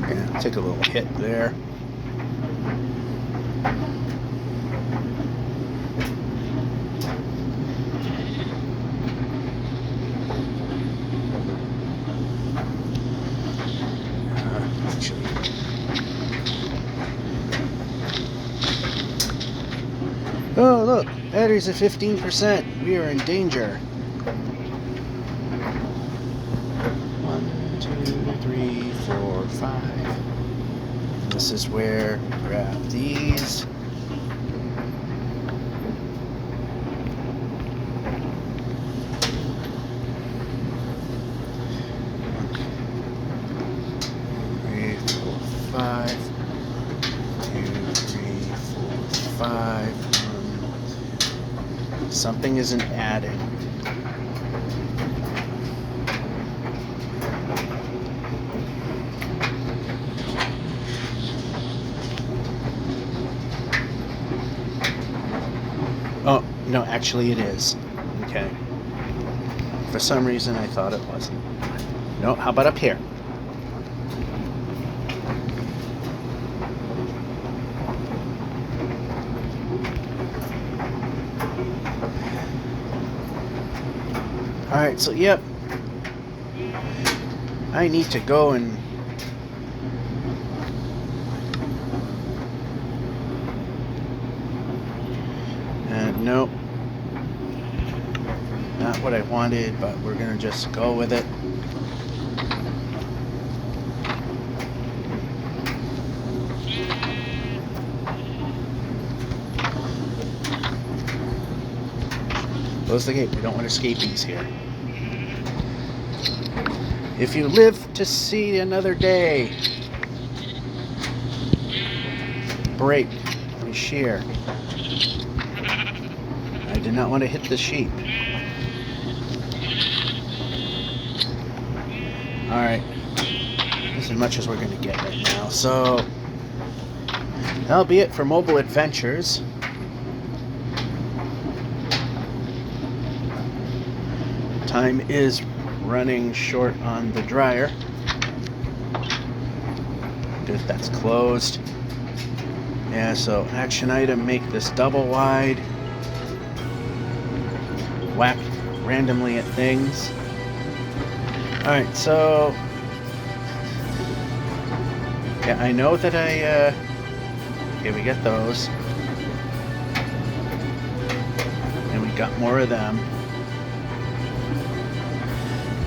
Yeah, take a little hit there. Oh, look, battery's at 15%. We are in danger. 1, 2, 3, 4, 5. This is where we grab these. Something isn't adding. Oh, no, actually it is. Okay. For some reason I thought it wasn't. No, how about up here? Alright, so yep. I need to go and nope. Not what I wanted, but we're gonna just go with it. Close the gate. We don't want escapees here. If you live to see another day, brake and shear. I did not want to hit the sheep. Alright. This is as much as we're going to get right now. So, that'll be it for Mobile Adventures. Time is running short on the dryer. Good, that's closed. Yeah, so action item, make this double wide. Whack randomly at things. Alright, so yeah, I know that okay, we get those. And we got more of them.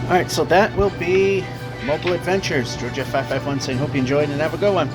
Alright, so that will be Mobile Adventures. Georgia 551 saying, hope you enjoyed and have a good one.